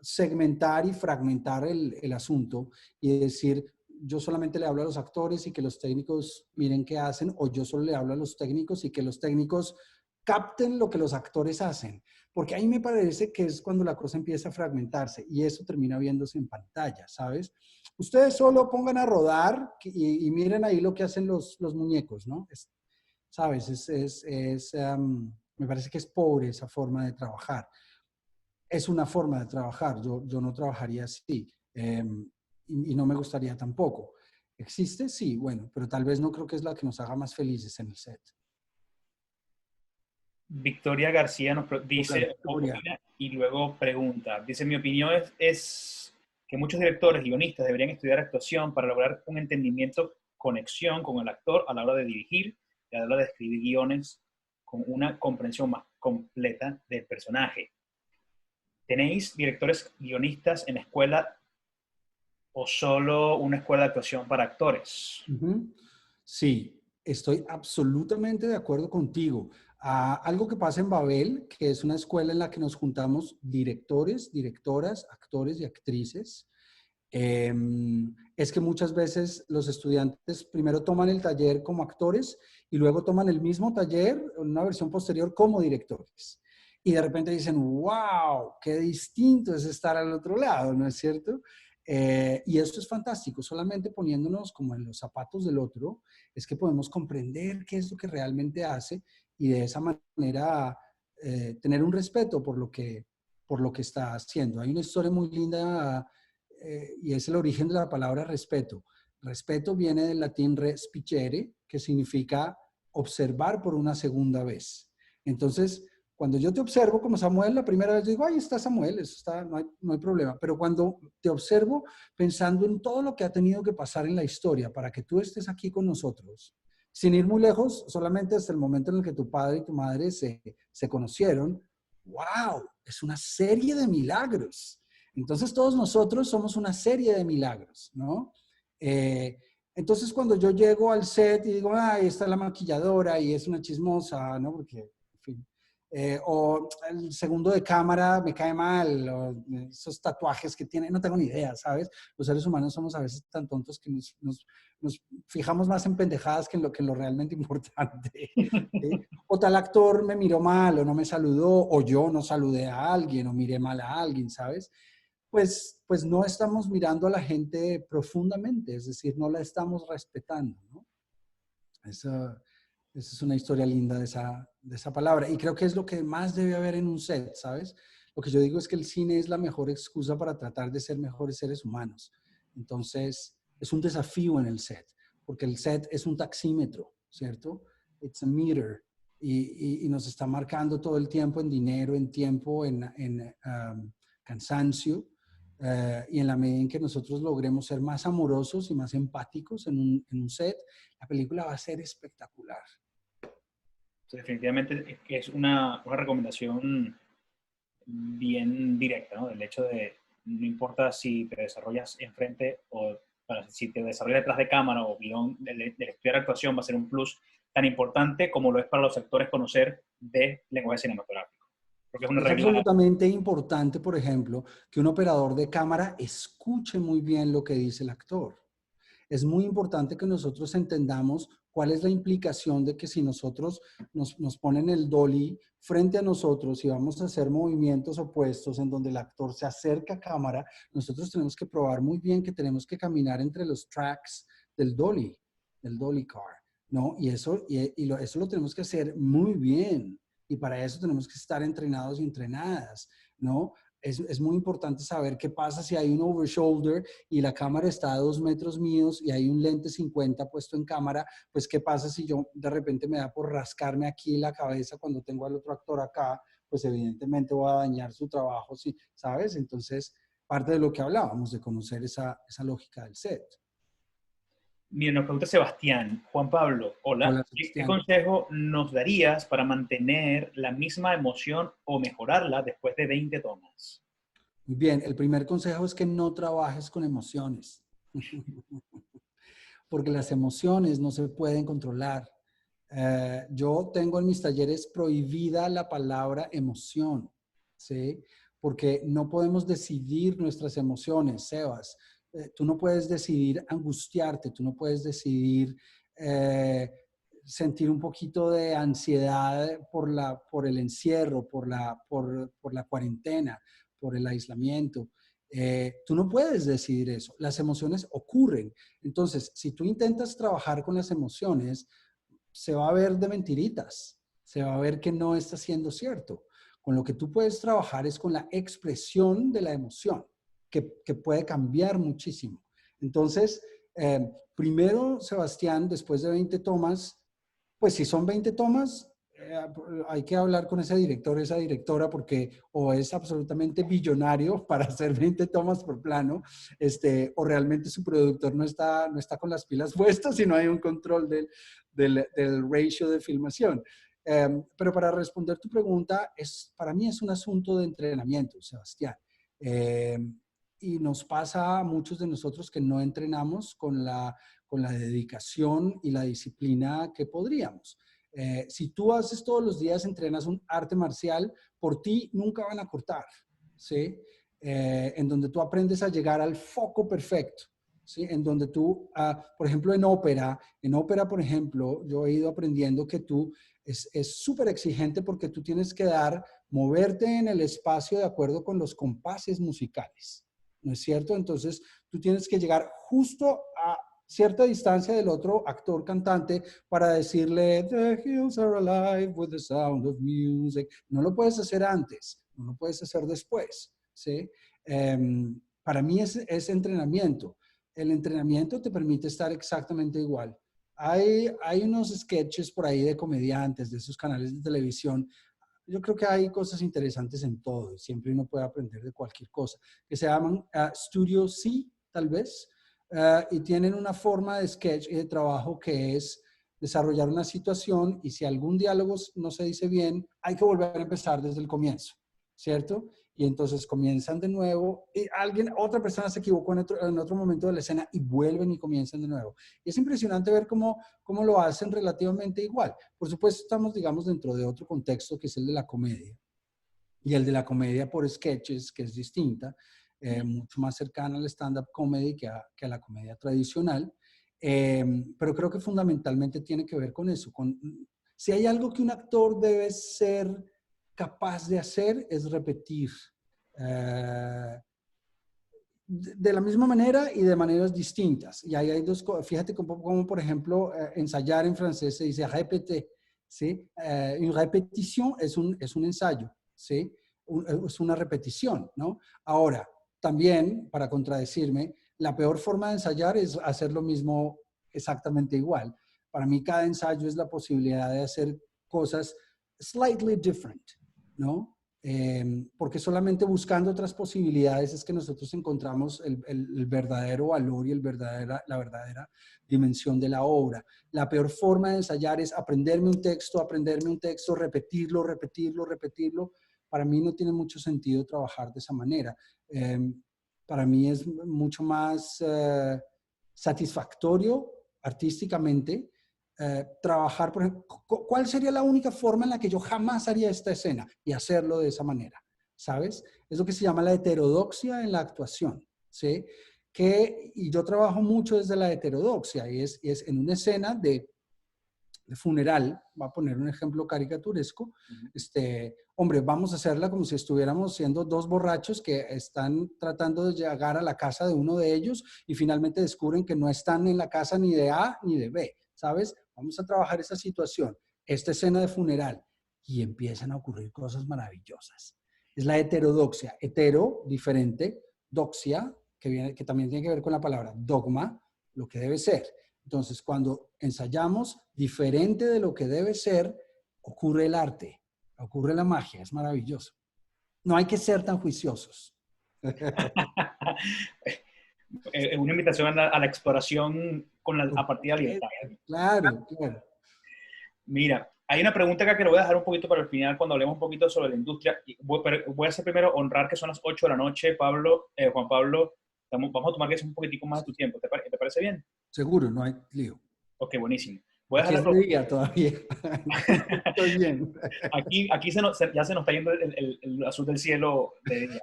[SPEAKER 2] segmentar y fragmentar el asunto y decir, yo solamente le hablo a los actores y que los técnicos miren qué hacen, o yo solo le hablo a los técnicos y que los técnicos capten lo que los actores hacen. Porque ahí me parece que es cuando la cosa empieza a fragmentarse y eso termina viéndose en pantalla, ¿sabes? Ustedes solo pongan a rodar y miren ahí lo que hacen los muñecos, ¿no? ¿Sabes? Me parece que es pobre esa forma de trabajar. Es una forma de trabajar, yo no trabajaría así y no me gustaría tampoco. ¿Existe? Sí, bueno, pero tal vez no creo que es la que nos haga más felices en el set.
[SPEAKER 1] Victoria García dice,
[SPEAKER 2] Victoria.
[SPEAKER 1] opina y luego pregunta. Dice, mi opinión es que muchos directores, guionistas deberían estudiar actuación para lograr un entendimiento, conexión con el actor a la hora de dirigir y a la hora de escribir guiones con una comprensión más completa del personaje. ¿Tenéis directores guionistas en la escuela o solo una escuela de actuación para actores?
[SPEAKER 2] Sí, estoy absolutamente de acuerdo contigo. Algo que pasa en Babel, que es una escuela en la que nos juntamos directores, directoras, actores y actrices, es que muchas veces los estudiantes primero toman el taller como actores y luego toman el mismo taller, una versión posterior, como directores. Y de repente dicen, wow, qué distinto es estar al otro lado, ¿no es cierto? Y esto es fantástico, solamente poniéndonos como en los zapatos del otro, es que podemos comprender qué es lo que realmente hace y de esa manera tener un respeto por lo que está haciendo. Hay una historia muy linda y es el origen de la palabra respeto. Respeto viene del latín respicere, que significa observar por una segunda vez. Entonces, cuando yo te observo como Samuel, la primera vez digo, ahí está Samuel, eso está, no hay problema. Pero cuando te observo pensando en todo lo que ha tenido que pasar en la historia para que tú estés aquí con nosotros, sin ir muy lejos, solamente hasta el momento en el que tu padre y tu madre se conocieron, wow, es una serie de milagros. Entonces todos nosotros somos una serie de milagros, ¿no? Entonces cuando yo llego al set y digo, ahí está la maquilladora y es una chismosa, ¿no? Porque, en fin. O el segundo de cámara me cae mal, o esos tatuajes que tiene, no tengo ni idea, ¿sabes? Los seres humanos somos a veces tan tontos que nos fijamos más en pendejadas que en lo realmente importante. ¿Sí? O tal actor me miró mal, o no me saludó, o yo no saludé a alguien, o miré mal a alguien, ¿sabes? Pues no estamos mirando a la gente profundamente, es decir, no la estamos respetando, ¿no? Esa es una historia linda de esa palabra. Y creo que es lo que más debe haber en un set, ¿sabes? Lo que yo digo es que el cine es la mejor excusa para tratar de ser mejores seres humanos. Entonces, es un desafío en el set, porque el set es un taxímetro, ¿cierto? It's a meter. Y nos está marcando todo el tiempo en dinero, en tiempo, en cansancio. Y en la medida en que nosotros logremos ser más amorosos y más empáticos en un set, la película va a ser espectacular.
[SPEAKER 1] Definitivamente es una recomendación bien directa, ¿no? El hecho de, no importa si te desarrollas enfrente o si te desarrollas detrás de cámara o guión, el estudiar actuación va a ser un plus tan importante como lo es para los actores conocer de lenguaje cinematográfico. Porque es una
[SPEAKER 2] Es
[SPEAKER 1] regla.
[SPEAKER 2] absolutamente importante, por ejemplo, que un operador de cámara escuche muy bien lo que dice el actor. Es muy importante que nosotros entendamos cuál es la implicación de que si nosotros nos ponen el dolly frente a nosotros y vamos a hacer movimientos opuestos en donde el actor se acerca a cámara, nosotros tenemos que probar muy bien que tenemos que caminar entre los tracks del dolly car, ¿no? Y eso lo tenemos que hacer muy bien. y para eso tenemos que estar entrenados y entrenadas, ¿no? Es muy importante saber qué pasa si hay un overshoulder y la cámara está a 2 metros míos y hay un lente 50 puesto en cámara, pues qué pasa si yo de repente me da por rascarme aquí la cabeza cuando tengo al otro actor acá, pues evidentemente voy a dañar su trabajo, ¿sí? ¿Sabes? Entonces, parte de lo que hablábamos, de conocer esa lógica del set.
[SPEAKER 1] Mira, nos pregunta Sebastián. Juan Pablo, hola.
[SPEAKER 2] Hola,
[SPEAKER 1] ¿Qué
[SPEAKER 2] Sebastián.
[SPEAKER 1] consejo nos darías para mantener la misma emoción o mejorarla después de 20 tomas?
[SPEAKER 2] Muy bien, el primer consejo es que no trabajes con emociones, porque las emociones no se pueden controlar. Yo tengo en mis talleres prohibida la palabra emoción, ¿sí? Porque no podemos decidir nuestras emociones, Sebas. Tú no puedes decidir angustiarte, tú no puedes decidir sentir un poquito de ansiedad por el encierro, por la cuarentena, por el aislamiento. Tú no puedes decidir eso. Las emociones ocurren. Entonces, si tú intentas trabajar con las emociones, se va a ver de mentiritas, se va a ver que no está siendo cierto. Con lo que tú puedes trabajar es con la expresión de la emoción, que puede cambiar muchísimo. Entonces, primero, Sebastián, después de 20 tomas, pues si son 20 tomas, hay que hablar con ese director, esa directora, porque o es absolutamente billonario para hacer 20 tomas por plano, o realmente su productor no está con las pilas puestas y no hay un control del ratio de filmación. Pero para responder tu pregunta, para mí es un asunto de entrenamiento, Sebastián. Y nos pasa a muchos de nosotros que no entrenamos con la dedicación y la disciplina que podríamos. Si tú haces todos los días, entrenas un arte marcial, por ti nunca van a cortar, ¿sí? En donde tú aprendes a llegar al foco perfecto, ¿sí? En donde tú, por ejemplo, en ópera, por ejemplo, yo he ido aprendiendo que tú es súper exigente porque tú tienes que moverte en el espacio de acuerdo con los compases musicales, ¿no es cierto? Entonces, tú tienes que llegar justo a cierta distancia del otro actor cantante para decirle "The hills are alive with the sound of music". No lo puedes hacer antes, no lo puedes hacer después, ¿sí? Para mí es entrenamiento. El entrenamiento te permite estar exactamente igual. Hay unos sketches por ahí de comediantes, de esos canales de televisión. Yo creo que hay cosas interesantes en todo y siempre uno puede aprender de cualquier cosa, que se llaman Studio C, tal vez, y tienen una forma de sketch y de trabajo que es desarrollar una situación y si algún diálogo no se dice bien, hay que volver a empezar desde el comienzo, ¿cierto? Y entonces comienzan de nuevo y otra persona se equivocó en otro momento de la escena y vuelven y comienzan de nuevo. Y es impresionante ver cómo lo hacen relativamente igual. Por supuesto, estamos, digamos, dentro de otro contexto que es el de la comedia. Y el de la comedia por sketches, que es distinta, mucho más cercana al stand-up comedy que a la comedia tradicional. Pero creo que fundamentalmente tiene que ver con eso. Si hay algo que un actor debe ser capaz de hacer es repetir. De la misma manera y de maneras distintas. Y ahí hay dos cosas. Fíjate como por ejemplo, ensayar en francés se dice répéter, ¿sí? Une répétition es un ensayo, ¿sí? Es una repetición, ¿no? Ahora, también, para contradecirme, la peor forma de ensayar es hacer lo mismo exactamente igual. Para mí, cada ensayo es la posibilidad de hacer cosas slightly different, ¿no? Porque solamente buscando otras posibilidades es que nosotros encontramos el verdadero valor y la verdadera dimensión de la obra. La peor forma de ensayar es aprenderme un texto, repetirlo, repetirlo, repetirlo. Para mí no tiene mucho sentido trabajar de esa manera. Para mí es mucho más satisfactorio artísticamente trabajar, por ejemplo, ¿cuál sería la única forma en la que yo jamás haría esta escena? Y hacerlo de esa manera, ¿sabes? Es lo que se llama la heterodoxia en la actuación, ¿sí? Y yo trabajo mucho desde la heterodoxia, y es en una escena de funeral, voy a poner un ejemplo caricaturesco, hombre, vamos a hacerla como si estuviéramos siendo dos borrachos que están tratando de llegar a la casa de uno de ellos y finalmente descubren que no están en la casa ni de A ni de B, ¿sabes? Vamos a trabajar esa situación, esta escena de funeral. y empiezan a ocurrir cosas maravillosas. Es la heterodoxia. Hetero, diferente, doxia, que también tiene que ver con la palabra dogma, lo que debe ser. Entonces, cuando ensayamos diferente de lo que debe ser, ocurre el arte, ocurre la magia, es maravilloso. No hay que ser tan juiciosos.
[SPEAKER 1] Una invitación a la exploración a partir de la libertad.
[SPEAKER 2] Claro, claro.
[SPEAKER 1] Mira, hay una pregunta acá que lo voy a dejar un poquito para el final cuando hablemos un poquito sobre la industria. Voy a hacer primero honrar que son las 8 de la noche, Pablo, Juan Pablo. Vamos a tomar que es un poquitico más de tu tiempo. ¿Te parece bien?
[SPEAKER 2] Seguro, no hay lío.
[SPEAKER 1] Ok, buenísimo. Voy a
[SPEAKER 2] Aquí es de día todavía. Estoy bien.
[SPEAKER 1] Aquí ya se nos está yendo el azul del cielo de día.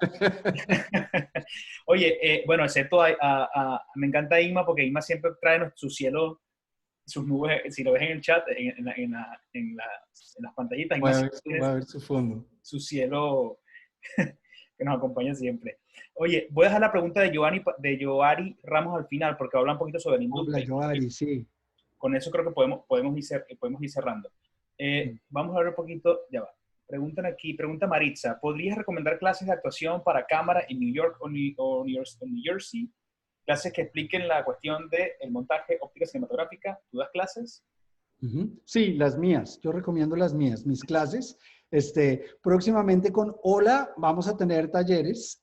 [SPEAKER 1] Oye, bueno, excepto me encanta Inma porque Inma siempre trae su cielo, sus nubes, si lo ves en el chat, en las pantallitas,
[SPEAKER 2] Voy a ver su fondo.
[SPEAKER 1] Su cielo que nos acompaña siempre. Oye, voy a dejar la pregunta de Joari Ramos al final porque habla un poquito sobre la industria.
[SPEAKER 2] Hola, Joari, sí.
[SPEAKER 1] Con eso creo que podemos ir cerrando. Vamos a ver un poquito, ya va. Pregunta Maritza, ¿podrías recomendar clases de actuación para cámara en New York o New Jersey? Clases que expliquen la cuestión del montaje, óptica cinematográfica. ¿Tú das clases?
[SPEAKER 2] Sí, las mías. Yo recomiendo las mías, mis clases. Próximamente con Hola vamos a tener talleres.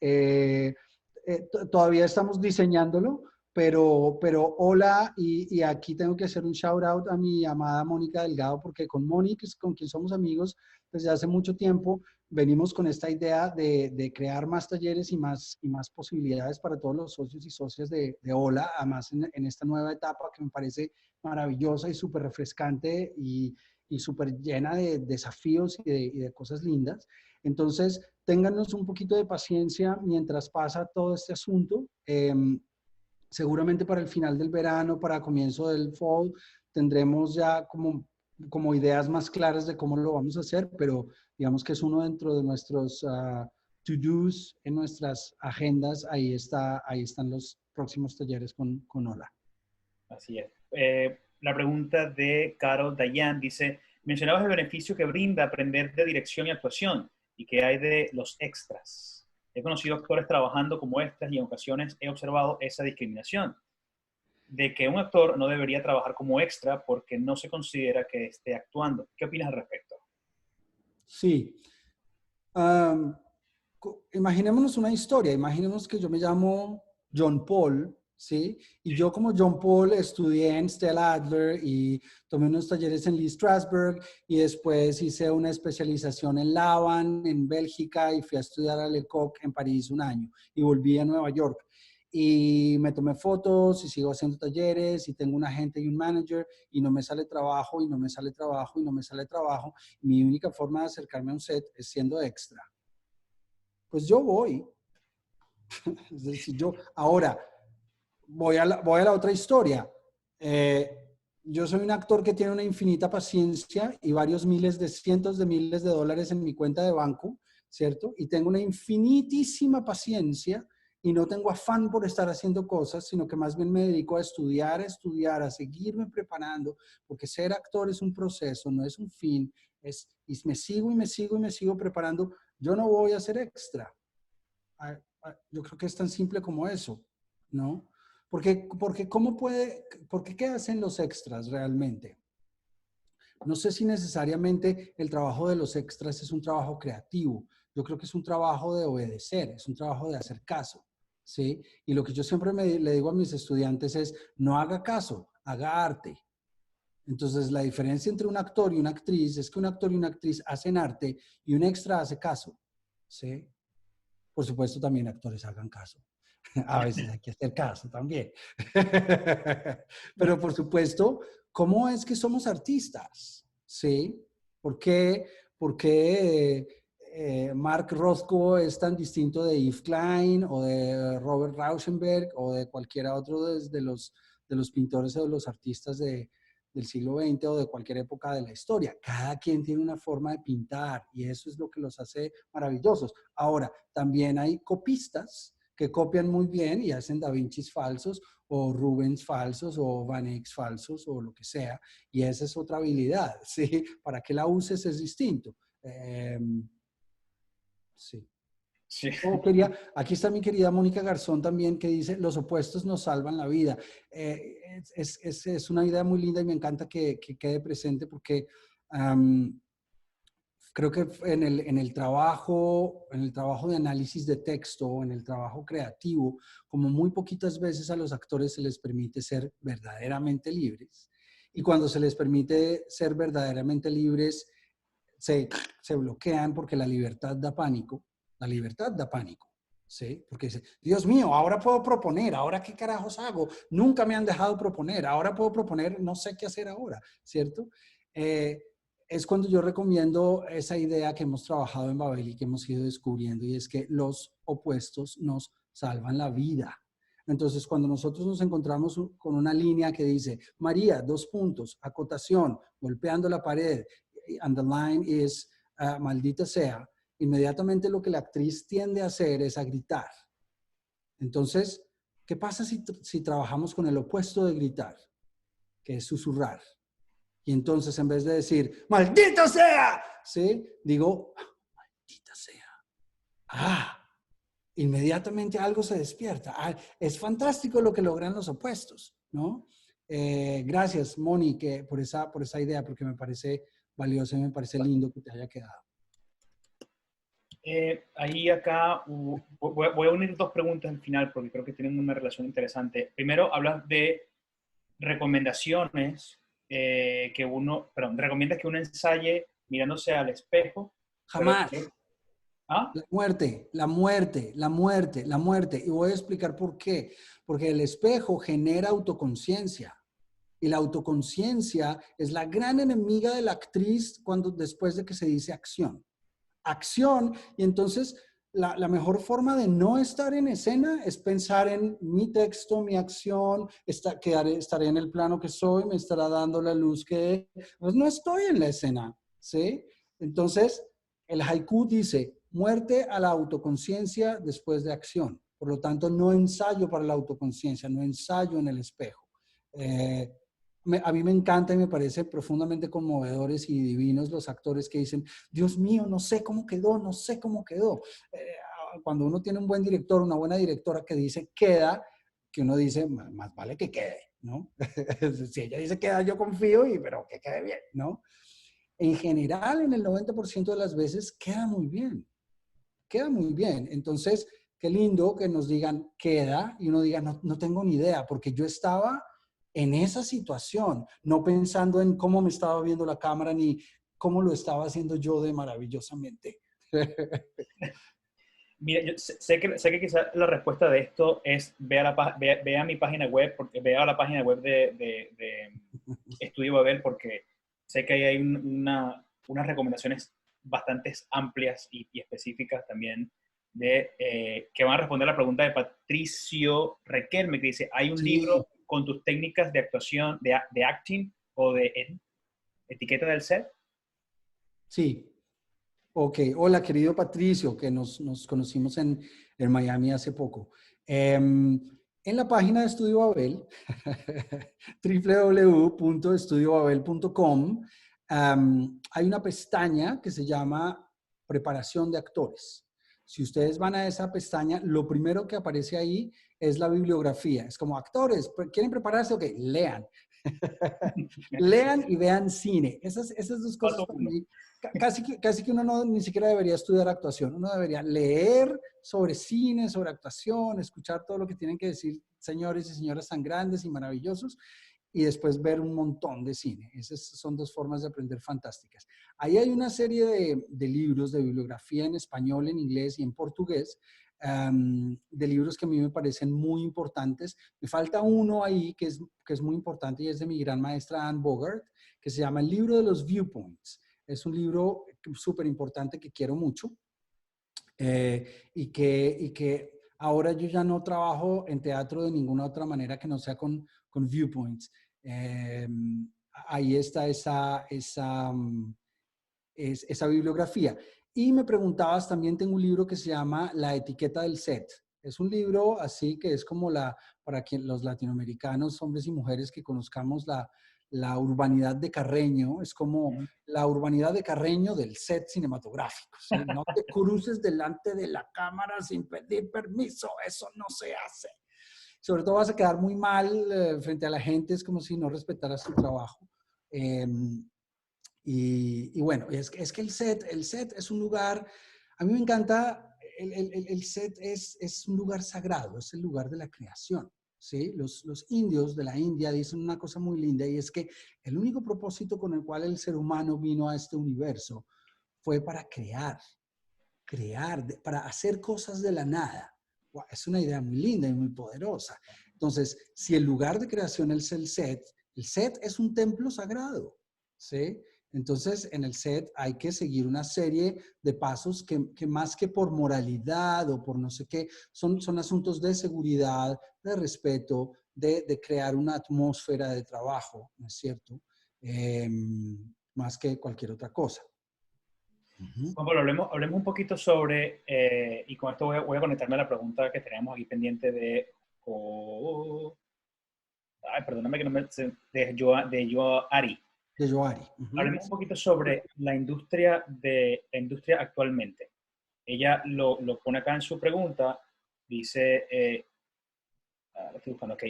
[SPEAKER 2] Todavía estamos diseñándolo, pero Hola, y aquí tengo que hacer un shout out a mi amada Mónica Delgado, porque con Mónica, con quien somos amigos desde hace mucho tiempo, venimos con esta idea de crear más talleres y más posibilidades para todos los socios y socias de Hola, además en esta nueva etapa que me parece maravillosa y súper refrescante y súper llena de desafíos y de cosas lindas. Entonces, téngannos un poquito de paciencia mientras pasa todo este asunto. Seguramente para el final del verano, para comienzo del fall, tendremos ya como ideas más claras de cómo lo vamos a hacer, pero digamos que es uno dentro de nuestros to-dos en nuestras agendas. Ahí están los próximos talleres con Hola.
[SPEAKER 1] Así es. La pregunta de Carol Dayan dice, mencionabas el beneficio que brinda aprender de dirección y actuación y que hay de los extras. He conocido actores trabajando como extras y en ocasiones he observado esa discriminación de que un actor no debería trabajar como extra porque no se considera que esté actuando. ¿Qué opinas al respecto?
[SPEAKER 2] Sí. Imaginémonos una historia. Imaginemos que yo me llamo John Paul, ¿sí? Y yo como John Paul estudié en Stella Adler y tomé unos talleres en Lee Strasberg y después hice una especialización en Laban, en Bélgica, y fui a estudiar a Lecoq en París un año y volví a Nueva York. Y me tomé fotos y sigo haciendo talleres y tengo un agente y un manager y no me sale trabajo y no me sale trabajo y no me sale trabajo. Mi única forma de acercarme a un set es siendo extra. Pues yo voy. Es decir, ahora voy a la otra historia. Yo soy un actor que tiene una infinita paciencia y varios cientos de miles de dólares en mi cuenta de banco, ¿cierto? Y tengo una infinitísima paciencia y no tengo afán por estar haciendo cosas, sino que más bien me dedico a estudiar, a seguirme preparando, porque ser actor es un proceso, no es un fin, y me sigo preparando. Yo no voy a ser extra. Yo creo que es tan simple como eso, ¿no? Porque ¿qué hacen los extras realmente? No sé si necesariamente el trabajo de los extras es un trabajo creativo. Yo creo que es un trabajo de obedecer, es un trabajo de hacer caso, ¿sí? Y lo que yo siempre le digo a mis estudiantes es, no haga caso, haga arte. Entonces, la diferencia entre un actor y una actriz es que un actor y una actriz hacen arte y un extra hace caso, ¿sí? Por supuesto, también actores hagan caso. A veces hay que hacer caso también. Pero por supuesto, ¿cómo es que somos artistas? ¿Sí? ¿Por qué Mark Rothko es tan distinto de Yves Klein o de Robert Rauschenberg o de cualquiera otro de los pintores o de los artistas del siglo XX o de cualquier época de la historia? Cada quien tiene una forma de pintar y eso es lo que los hace maravillosos. Ahora, también hay copistas que copian muy bien y hacen Da Vincis falsos o Rubens falsos o Van Eyck falsos o lo que sea, y esa es otra habilidad, ¿sí? Para que la uses es distinto. Sí.
[SPEAKER 1] Sí.
[SPEAKER 2] Oh, aquí está mi querida Mónica Garzón también, que dice, los opuestos nos salvan la vida. Es una idea muy linda y me encanta que quede presente porque creo que en el trabajo de análisis de texto, en el trabajo creativo, como muy poquitas veces a los actores se les permite ser verdaderamente libres. Y cuando se les permite ser verdaderamente libres, se bloquean porque la libertad da pánico. La libertad da pánico, ¿sí? Porque dice, Dios mío, ahora puedo proponer, ¿ahora qué carajos hago? Nunca me han dejado proponer, ahora puedo proponer, no sé qué hacer ahora, ¿cierto? Es cuando yo recomiendo esa idea que hemos trabajado en Babel y que hemos ido descubriendo, y es que los opuestos nos salvan la vida. Entonces, cuando nosotros nos encontramos con una línea que dice, María, 2 puntos, acotación, golpeando la pared, and the line is, maldita sea, inmediatamente lo que la actriz tiende a hacer es a gritar. Entonces, ¿qué pasa si trabajamos con el opuesto de gritar? Que es susurrar. Y entonces, en vez de decir, ¡maldita sea! ¿Sí? Digo, ¡maldita sea! ¡Ah! Inmediatamente algo se despierta. Es fantástico lo que logran los opuestos, ¿no? Gracias, Moni, por esa idea, porque me parece valioso y me parece lindo que te haya quedado.
[SPEAKER 1] Ahí acá voy a unir 2 preguntas al final porque creo que tienen una relación interesante. Primero, hablas de recomendaciones recomiendas que uno ensaye mirándose al espejo.
[SPEAKER 2] Jamás.
[SPEAKER 1] ¿Ah?
[SPEAKER 2] La muerte, la muerte, la muerte, la muerte. Y voy a explicar por qué. Porque el espejo genera autoconciencia. Y la autoconciencia es la gran enemiga de la actriz después de que se dice acción. Acción. Y entonces la mejor forma de no estar en escena es pensar en mi texto, mi acción, estaré en el plano que soy, me estará dando la luz que... Pues no estoy en la escena, ¿sí? Entonces, el haiku dice, muerte a la autoconciencia después de acción. Por lo tanto, no ensayo para la autoconciencia, no ensayo en el espejo. A mí me encanta y me parece profundamente conmovedores y divinos los actores que dicen, Dios mío, no sé cómo quedó, no sé cómo quedó. Cuando uno tiene un buen director, una buena directora que dice queda, que uno dice, más vale que quede, ¿no? Si ella dice queda, yo confío, pero que quede bien, ¿no? En general, en el 90% de las veces, queda muy bien. Queda muy bien. Entonces, qué lindo que nos digan queda y uno diga, no tengo ni idea, porque yo estaba en esa situación, no pensando en cómo me estaba viendo la cámara ni cómo lo estaba haciendo yo de maravillosamente.
[SPEAKER 1] Mira, yo sé que quizás la respuesta de esto es vea mi página web, porque vea la página web de Estudio Babel, porque sé que ahí hay unas recomendaciones bastante amplias y específicas también que van a responder a la pregunta de Patricio Requelme, que dice, ¿hay un libro con tus técnicas de actuación, de acting o de etiqueta del set?
[SPEAKER 2] Sí. Ok. Hola, querido Patricio, que nos conocimos en Miami hace poco. En la página de Estudio Babel, www.estudiobabel.com, hay una pestaña que se llama Preparación de Actores. Si ustedes van a esa pestaña, lo primero que aparece ahí es la bibliografía. Es como actores, ¿quieren prepararse? Ok, lean. Lean y vean cine. Esas 2 cosas para mí, casi que uno ni siquiera debería estudiar actuación. Uno debería leer sobre cine, sobre actuación, escuchar todo lo que tienen que decir señores y señoras tan grandes y maravillosos y después ver un montón de cine. Esas son 2 formas de aprender fantásticas. Ahí hay una serie de libros, de bibliografía en español, en inglés y en portugués, de libros que a mí me parecen muy importantes. Me falta uno ahí que es muy importante y es de mi gran maestra Anne Bogart, que se llama El libro de los viewpoints. Es un libro súper importante que quiero mucho y que ahora yo ya no trabajo en teatro de ninguna otra manera que no sea con viewpoints. Ahí está esa bibliografía. Y me preguntabas, también tengo un libro que se llama La etiqueta del set. Es un libro así que es como para los latinoamericanos, hombres y mujeres que conozcamos la urbanidad de Carreño, es como la urbanidad de Carreño del set cinematográfico, ¿sí? No te cruces delante de la cámara sin pedir permiso, eso no se hace. Sobre todo vas a quedar muy mal frente a la gente, es como si no respetaras tu trabajo. Y bueno, es que el set es un lugar, a mí me encanta, el set es un lugar sagrado, es el lugar de la creación. ¿Sí? Los indios de la India dicen una cosa muy linda y es que el único propósito con el cual el ser humano vino a este universo fue para crear, para hacer cosas de la nada. Wow, es una idea muy linda y muy poderosa. Entonces, si el lugar de creación es el set es un templo sagrado, ¿sí? Entonces, en el set hay que seguir una serie de pasos que más que por moralidad o por no sé qué, son asuntos de seguridad, de respeto, de crear una atmósfera de trabajo, ¿no es cierto? Más que cualquier otra cosa.
[SPEAKER 1] Juan Pablo, hablemos un poquito sobre, y con esto voy a conectarme a la pregunta que tenemos aquí pendiente de, perdóname que no me, de Joa Ari.
[SPEAKER 2] De Joari.
[SPEAKER 1] Hablemos un poquito sobre la industria actualmente. Ella lo pone acá en su pregunta, dice, lo estoy buscando, ok.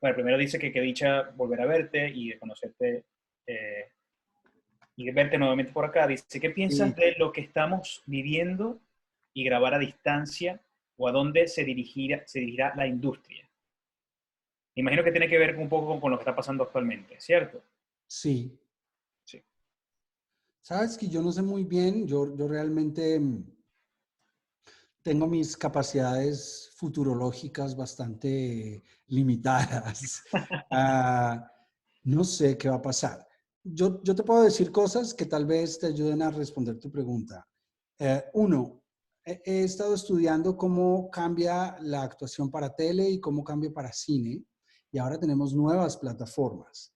[SPEAKER 1] Bueno, primero dice que dicha volver a verte y de conocerte y de verte nuevamente por acá. Dice, ¿qué piensas de lo que estamos viviendo y grabar a distancia o a dónde se dirigirá la industria? Me imagino que tiene que ver un poco con lo que está pasando actualmente, ¿cierto?
[SPEAKER 2] Sí.
[SPEAKER 1] Sí.
[SPEAKER 2] Sabes que yo no sé muy bien, yo realmente tengo mis capacidades futurológicas bastante limitadas. No sé qué va a pasar. Yo te puedo decir cosas que tal vez te ayuden a responder tu pregunta. Uno, he estado estudiando cómo cambia la actuación para tele y cómo cambia para cine, y ahora tenemos nuevas plataformas.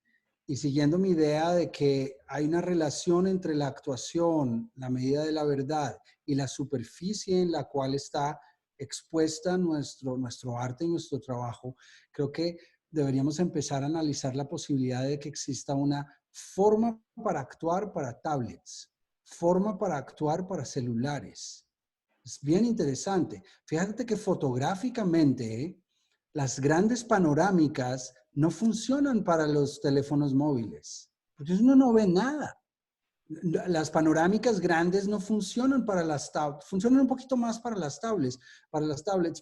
[SPEAKER 2] Y siguiendo mi idea de que hay una relación entre la actuación, la medida de la verdad y la superficie en la cual está expuesta nuestro arte y nuestro trabajo, creo que deberíamos empezar a analizar la posibilidad de que exista una forma para actuar para tablets, forma para actuar para celulares. Es bien interesante. Fíjate que fotográficamente las grandes panorámicas no funcionan para los teléfonos móviles, porque uno no ve nada. Las panorámicas grandes no funcionan para las tablets, funcionan un poquito más para las tablets,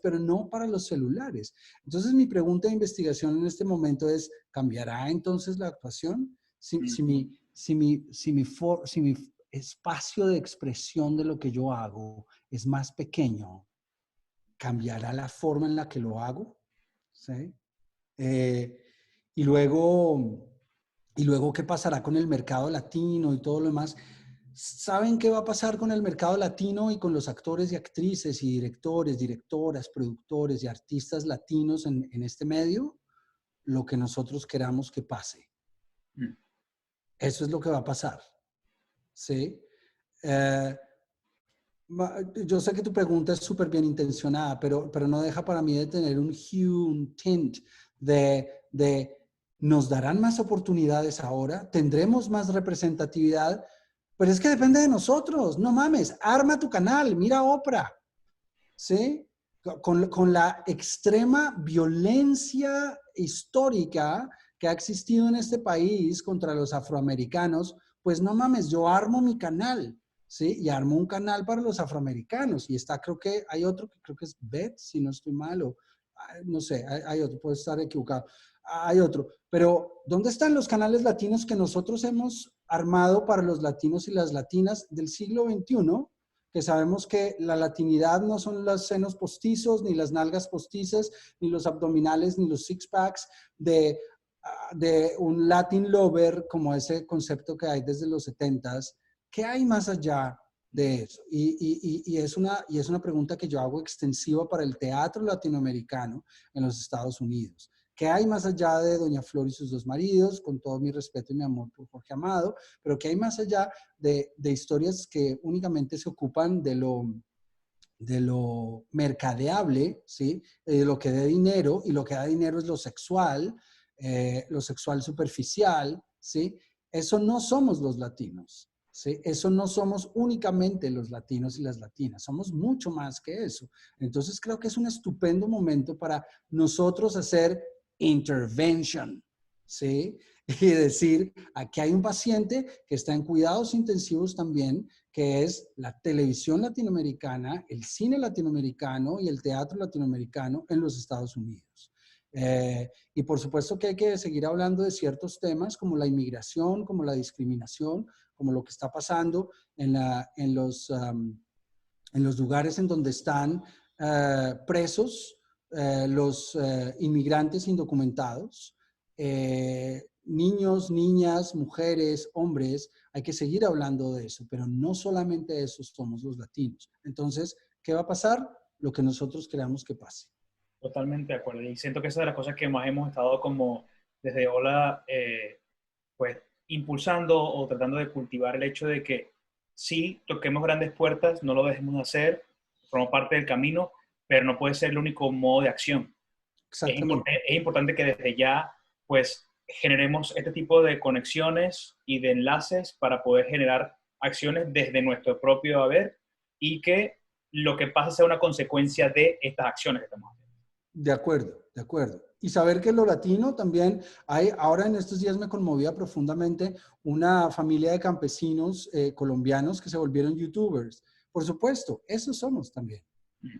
[SPEAKER 2] pero no para los celulares. Entonces, mi pregunta de investigación en este momento es, ¿cambiará entonces la actuación? Si mi espacio de expresión de lo que yo hago es más pequeño, ¿cambiará la forma en la que lo hago? ¿Sí? Y luego, ¿qué pasará con el mercado latino y todo lo demás? ¿Saben qué va a pasar con el mercado latino y con los actores y actrices y directores, directoras, productores y artistas latinos en este medio? Lo que nosotros queramos que pase. Eso es lo que va a pasar. ¿Sí? Yo sé que tu pregunta es súper bien intencionada, pero no deja para mí de tener un hue, un tint de nos darán más oportunidades ahora, tendremos más representatividad, pero es que depende de nosotros. No mames, arma tu canal, mira Oprah, ¿sí? Con la extrema violencia histórica que ha existido en este país contra los afroamericanos, pues no mames, yo armo mi canal. ¿Sí? Y armó un canal para los afroamericanos. Y está, creo que hay otro, que creo que es Bet, si no estoy mal, o no sé, hay otro, puedo estar equivocado. Hay otro. Pero, ¿dónde están los canales latinos que nosotros hemos armado para los latinos y las latinas del siglo XXI? Que sabemos que la latinidad no son los senos postizos, ni las nalgas postizas, ni los abdominales, ni los six-packs de un Latin lover, como ese concepto que hay desde los 70s. ¿Qué hay más allá de eso? Y es una pregunta que yo hago extensiva para el teatro latinoamericano en los Estados Unidos. ¿Qué hay más allá de Doña Flor y sus dos maridos? Con todo mi respeto y mi amor por Jorge Amado, pero ¿qué hay más allá de historias que únicamente se ocupan de lo mercadeable, ¿sí? De lo que dé dinero, y lo que da dinero es lo sexual, lo sexual superficial, ¿sí? Eso no somos los latinos, ¿sí? Eso no somos únicamente los latinos y las latinas, somos mucho más que eso. Entonces creo que es un estupendo momento para nosotros hacer intervention, ¿sí? Y decir, aquí hay un paciente que está en cuidados intensivos también, que es la televisión latinoamericana, el cine latinoamericano y el teatro latinoamericano en los Estados Unidos. Y por supuesto que hay que seguir hablando de ciertos temas como la inmigración, como la discriminación, como lo que está pasando en los lugares en donde están presos los inmigrantes indocumentados, niños, niñas, mujeres, hombres. Hay que seguir hablando de eso, pero no solamente eso somos los latinos. Entonces, ¿qué va a pasar? Lo que nosotros queramos que pase.
[SPEAKER 1] Totalmente de acuerdo. Y siento que esa es de las cosas que más hemos estado como desde Hola, pues impulsando o tratando de cultivar el hecho de que sí toquemos grandes puertas, no lo dejemos de hacer, forma parte del camino, pero no puede ser el único modo de acción.
[SPEAKER 2] Exactamente.
[SPEAKER 1] Es importante que desde ya pues generemos este tipo de conexiones y de enlaces para poder generar acciones desde nuestro propio haber y que lo que pasa sea una consecuencia de estas acciones que estamos haciendo.
[SPEAKER 2] De acuerdo, de acuerdo. Y saber que lo latino también hay, ahora en estos días me conmovía profundamente una familia de campesinos colombianos que se volvieron youtubers. Por supuesto, esos somos también,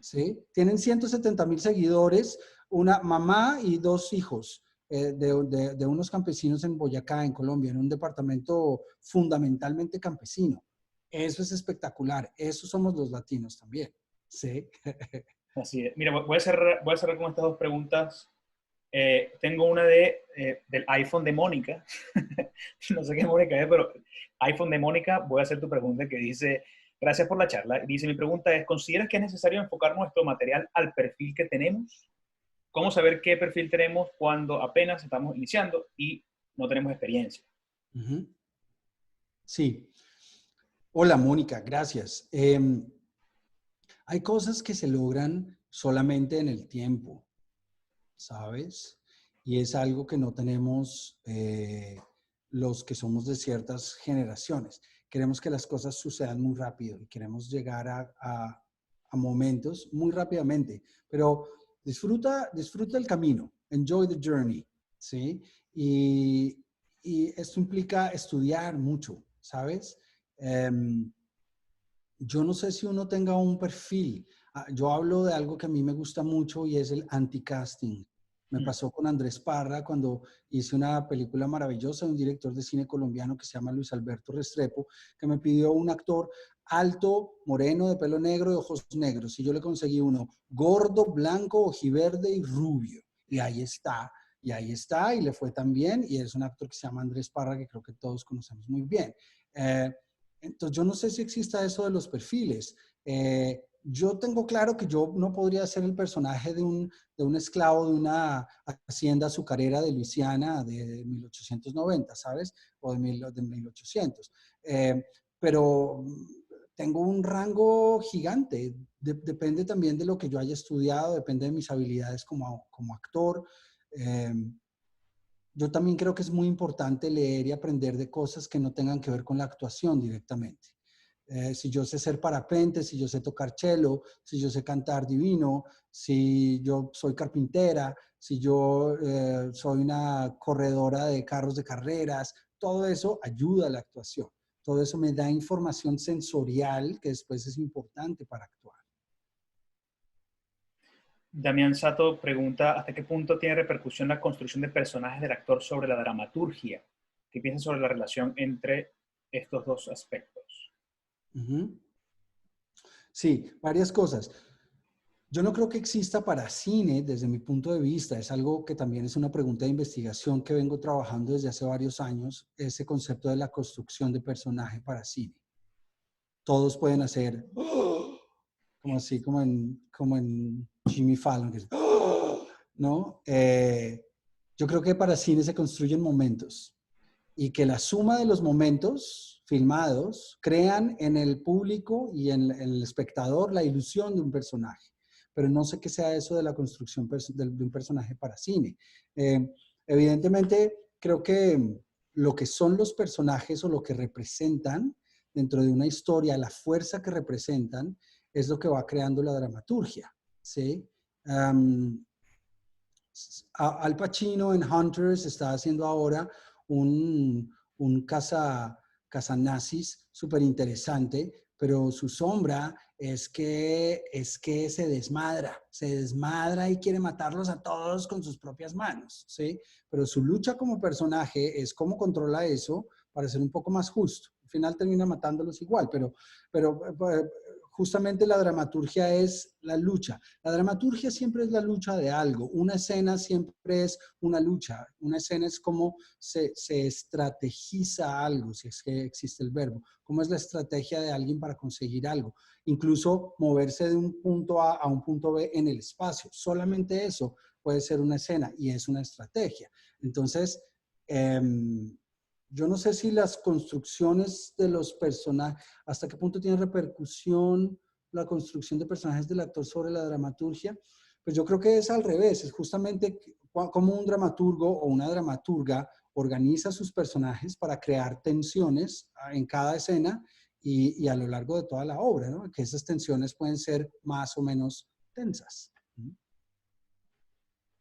[SPEAKER 2] ¿sí? Tienen 170,000 seguidores, una mamá y 2 hijos de unos campesinos en Boyacá, en Colombia, en un departamento fundamentalmente campesino. Eso es espectacular. Esos somos los latinos también, ¿sí?
[SPEAKER 1] Así es. Mira, voy a cerrar con estas dos preguntas. Tengo una del iPhone de Mónica. No sé qué Mónica es, pero iPhone de Mónica, voy a hacer tu pregunta que dice, gracias por la charla. Dice, mi pregunta es, ¿consideras que es necesario enfocar nuestro material al perfil que tenemos? ¿Cómo saber qué perfil tenemos cuando apenas estamos iniciando y no tenemos experiencia?
[SPEAKER 2] Uh-huh. Sí. Hola, Mónica, gracias. Hay cosas que se logran solamente en el tiempo, ¿sabes? Y es algo que no tenemos los que somos de ciertas generaciones. Queremos que las cosas sucedan muy rápido y queremos llegar a momentos muy rápidamente, pero disfruta el camino, enjoy the journey, ¿sí? Y esto implica estudiar mucho, ¿sabes? Yo no sé si uno tenga un perfil. Yo hablo de algo que a mí me gusta mucho y es el anti-casting. Me pasó con Andrés Parra cuando hice una película maravillosa de un director de cine colombiano que se llama Luis Alberto Restrepo, que me pidió un actor alto, moreno, de pelo negro y ojos negros. Y yo le conseguí uno gordo, blanco, ojiverde y rubio. Y ahí está. Y le fue tan bien. Y es un actor que se llama Andrés Parra, que creo que todos conocemos muy bien. Entonces, yo no sé si exista eso de los perfiles. Yo tengo claro que yo no podría ser el personaje de un esclavo de una hacienda azucarera de Luisiana de 1890, ¿sabes? O de 1800. Pero tengo un rango gigante. Depende también de lo que yo haya estudiado, depende de mis habilidades como actor. Yo también creo que es muy importante leer y aprender de cosas que no tengan que ver con la actuación directamente. Si yo sé ser parapente, si yo sé tocar cello, si yo sé cantar divino, si yo soy carpintera, si yo soy una corredora de carros de carreras, todo eso ayuda a la actuación. Todo eso me da información sensorial que después es importante para actuar.
[SPEAKER 1] Damián Sato pregunta, ¿hasta qué punto tiene repercusión la construcción de personajes del actor sobre la dramaturgia? ¿Qué piensas sobre la relación entre estos dos aspectos?
[SPEAKER 2] Uh-huh. Sí, varias cosas. Yo no creo que exista para cine, desde mi punto de vista, es algo que también es una pregunta de investigación que vengo trabajando desde hace varios años, ese concepto de la construcción de personaje para cine. Todos pueden hacer, como así, como en Jimmy Fallon, que es, ¿no? Yo creo que para cine se construyen momentos y que la suma de los momentos filmados crean en el público y en el espectador la ilusión de un personaje. Pero no sé qué sea eso de la construcción de un personaje para cine. Evidentemente, creo que lo que son los personajes o lo que representan dentro de una historia, la fuerza que representan, es lo que va creando la dramaturgia, ¿sí? Um, Al Pacino en Hunters está haciendo ahora un nazis súper interesante, pero su sombra es que se desmadra y quiere matarlos a todos con sus propias manos, ¿sí? Pero su lucha como personaje es cómo controla eso para ser un poco más justo. Al final termina matándolos igual, pero justamente la dramaturgia es la lucha. La dramaturgia siempre es la lucha de algo. Una escena siempre es una lucha. Una escena es cómo se estrategiza algo, si es que existe el verbo. Cómo es la estrategia de alguien para conseguir algo. Incluso moverse de un punto A a un punto B en el espacio. Solamente eso puede ser una escena y es una estrategia. Entonces, yo no sé si las construcciones de los personajes, hasta qué punto tiene repercusión la construcción de personajes del actor sobre la dramaturgia. Pues yo creo que es al revés, es justamente como un dramaturgo o una dramaturga organiza sus personajes para crear tensiones en cada escena y a lo largo de toda la obra, ¿no? Que esas tensiones pueden ser más o menos tensas.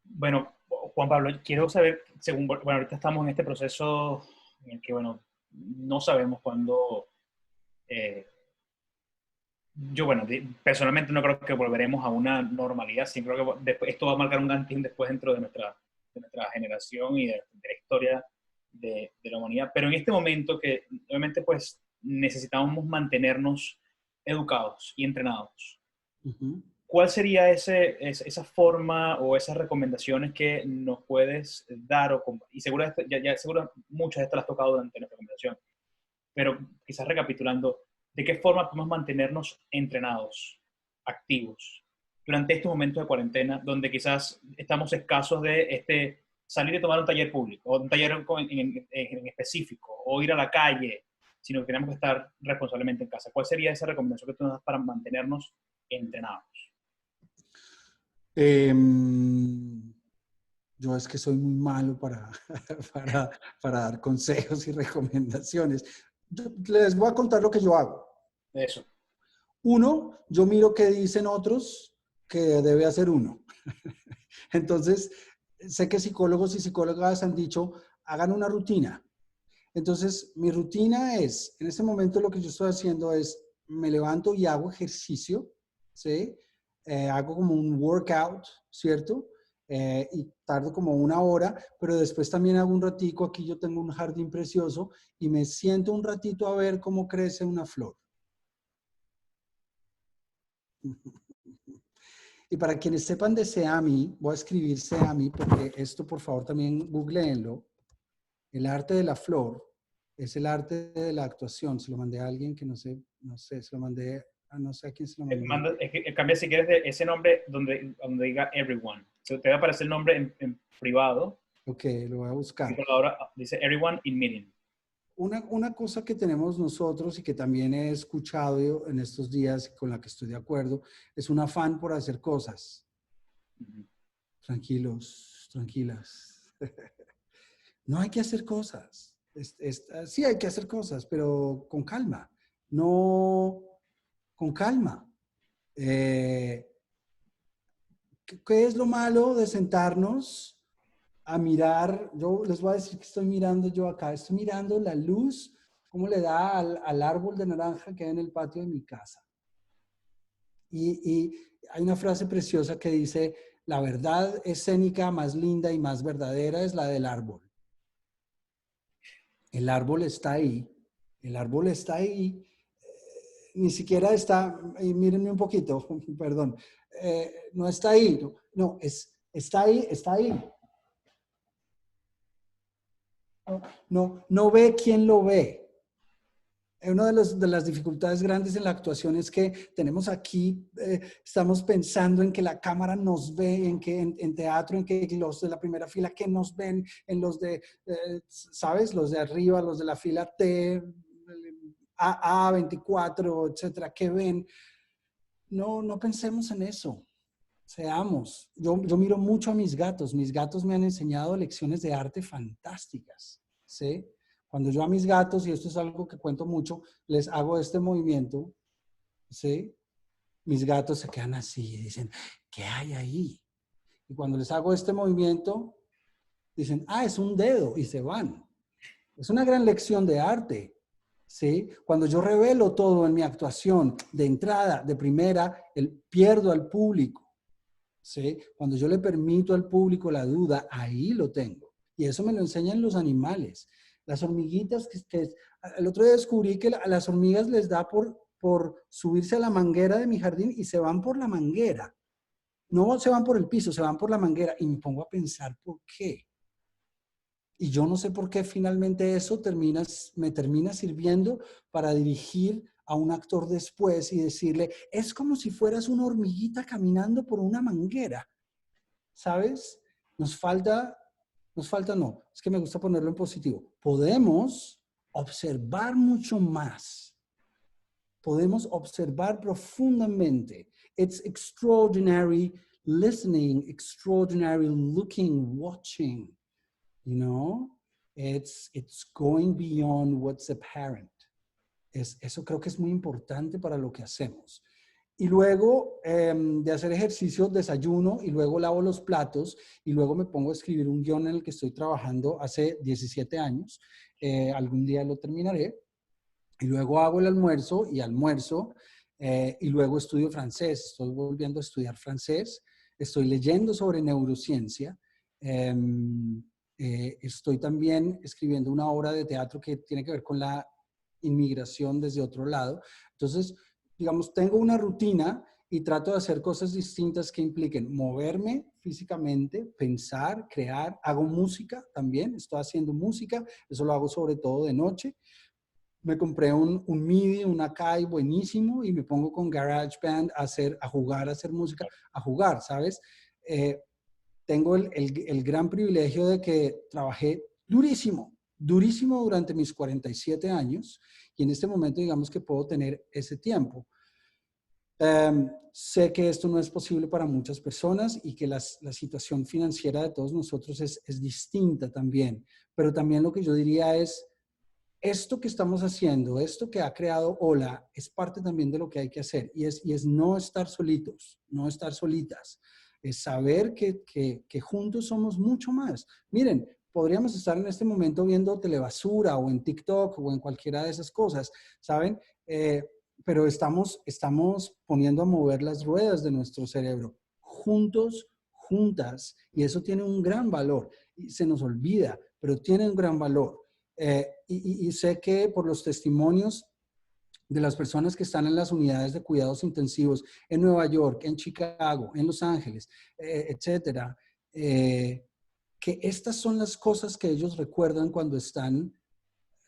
[SPEAKER 1] Bueno, Juan Pablo, quiero saber, según, bueno, ahorita estamos en este proceso en el que, bueno, no sabemos cuándo, eh, yo, bueno, personalmente no creo que volveremos a una normalidad, sí creo que después, esto va a marcar un antes y un después dentro de nuestra generación y de la historia de la humanidad, pero en este momento que obviamente pues necesitamos mantenernos educados y entrenados. ¿Cuál sería esa forma o esas recomendaciones que nos puedes dar? Y seguro, seguro muchas de estas las has tocado durante nuestra conversación, pero quizás recapitulando, ¿de qué forma podemos mantenernos entrenados, activos, durante estos momentos de cuarentena, donde quizás estamos escasos de salir y tomar un taller público, o un taller en específico, o ir a la calle, sino que tenemos que estar responsablemente en casa? ¿Cuál sería esa recomendación que tú nos das para mantenernos entrenados?
[SPEAKER 2] Yo es que soy muy malo para, para dar consejos y recomendaciones. Les voy a contar lo que yo hago.
[SPEAKER 1] Eso.
[SPEAKER 2] Uno, yo miro qué dicen otros que debe hacer uno. Entonces, sé que psicólogos y psicólogas han dicho, hagan una rutina. Entonces, mi rutina es, en este momento lo que yo estoy haciendo es, me levanto y hago ejercicio, ¿sí? Hago como un workout, ¿cierto? Y tardo como una hora, pero después también hago un ratico, aquí yo tengo un jardín precioso y me siento un ratito a ver cómo crece una flor. Y para quienes sepan de Seami, voy a escribir Seami porque esto por favor también googleenlo. El arte de la flor es el arte de la actuación. Se lo mandé a alguien que no sé, se lo mandé a no sé a quién se lo mandé.
[SPEAKER 1] Cambia si quieres ese nombre donde diga everyone. Te va a aparecer el nombre en privado.
[SPEAKER 2] Ok, lo voy a buscar.
[SPEAKER 1] Ahora dice everyone in meeting.
[SPEAKER 2] Una cosa que tenemos nosotros y que también he escuchado en estos días, con la que estoy de acuerdo, es un afán por hacer cosas. Tranquilos, tranquilas. No hay que hacer cosas. Sí hay que hacer cosas, pero con calma. No, con calma. ¿Qué es lo malo de sentarnos a mirar? Yo les voy a decir que estoy mirando yo acá. Estoy mirando la luz, cómo le da al árbol de naranja que hay en el patio de mi casa. Y hay una frase preciosa que dice, la verdad escénica más linda y más verdadera es la del árbol. El árbol está ahí. El árbol está ahí. Ni siquiera está, y mírenme un poquito, perdón. No está ahí. No, está ahí, está ahí. No ve quién lo ve. Una de las dificultades grandes en la actuación es que tenemos aquí, estamos pensando en que la cámara nos ve, en que en teatro, en que los de la primera fila que nos ven, en los de, ¿sabes? Los de arriba, los de la fila T, AA, 24, etcétera, que ven. No pensemos en eso. Seamos. Yo miro mucho a mis gatos. Mis gatos me han enseñado lecciones de arte fantásticas, ¿sí? Cuando yo a mis gatos, y esto es algo que cuento mucho, les hago este movimiento, ¿sí? Mis gatos se quedan así y dicen, ¿qué hay ahí? Y cuando les hago este movimiento, dicen, ah, es un dedo, y se van. Es una gran lección de arte, ¿sí? Cuando yo revelo todo en mi actuación, de entrada, de primera, pierdo al público, ¿sí? Cuando yo le permito al público la duda, ahí lo tengo. Y eso me lo enseñan los animales. Las hormiguitas, el otro día descubrí que a las hormigas les da por subirse a la manguera de mi jardín y se van por la manguera. No se van por el piso, se van por la manguera. Y me pongo a pensar, ¿por qué? Y yo no sé por qué finalmente eso me termina sirviendo para dirigir a un actor después y decirle, es como si fueras una hormiguita caminando por una manguera, ¿sabes? No, es que me gusta ponerlo en positivo. Podemos observar mucho más. Podemos observar profundamente. It's extraordinary listening, extraordinary looking, watching. You know, it's going beyond what's apparent. Eso creo que es muy importante para lo que hacemos. Y luego de hacer ejercicio, desayuno y luego lavo los platos y luego me pongo a escribir un guión en el que estoy trabajando hace 17 años. Algún día lo terminaré. Y luego hago el almuerzo y almuerzo y luego estudio francés. Estoy volviendo a estudiar francés. Estoy leyendo sobre neurociencia. Estoy también escribiendo una obra de teatro que tiene que ver con la inmigración desde otro lado. Entonces, digamos, tengo una rutina y trato de hacer cosas distintas que impliquen moverme físicamente, pensar, crear. Hago música también, estoy haciendo música, eso lo hago sobre todo de noche. Me compré un MIDI, un Akai buenísimo y me pongo con GarageBand a jugar, a hacer música, a jugar, ¿sabes? Tengo el gran privilegio de que trabajé durísimo durante mis 47 años y en este momento digamos que puedo tener ese tiempo. Sé que esto no es posible para muchas personas y que la situación financiera de todos nosotros es distinta también, pero también lo que yo diría es, esto que estamos haciendo, esto que ha creado Hola, es parte también de lo que hay que hacer y es no estar solitos, no estar solitas. Es saber que juntos somos mucho más. Miren, podríamos estar en este momento viendo telebasura o en TikTok o en cualquiera de esas cosas, ¿saben? Pero estamos poniendo a mover las ruedas de nuestro cerebro, juntos, juntas, y eso tiene un gran valor. Y se nos olvida, pero tiene un gran valor. Y sé que por los testimonios de las personas que están en las unidades de cuidados intensivos en Nueva York, en Chicago, en Los Ángeles, etcétera, que estas son las cosas que ellos recuerdan cuando están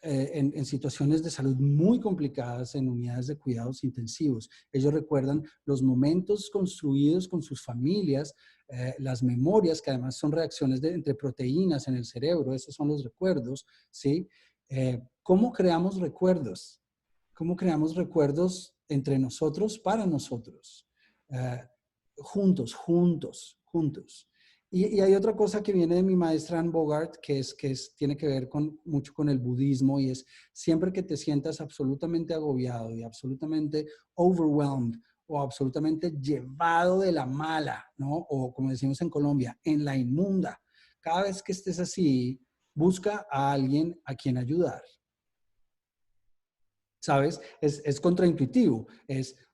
[SPEAKER 2] en situaciones de salud muy complicadas en unidades de cuidados intensivos. Ellos recuerdan los momentos construidos con sus familias, las memorias, que además son reacciones entre proteínas en el cerebro, esos son los recuerdos, ¿sí? ¿Cómo creamos recuerdos? ¿Cómo creamos recuerdos entre nosotros, para nosotros? Juntos. Y hay otra cosa que viene de mi maestra Anne Bogart, tiene que ver mucho con el budismo, y es siempre que te sientas absolutamente agobiado y absolutamente overwhelmed o absolutamente llevado de la mala, ¿no? O como decimos en Colombia, en la inmunda. Cada vez que estés así, busca a alguien a quien ayudar. ¿Sabes? Es contraintuitivo.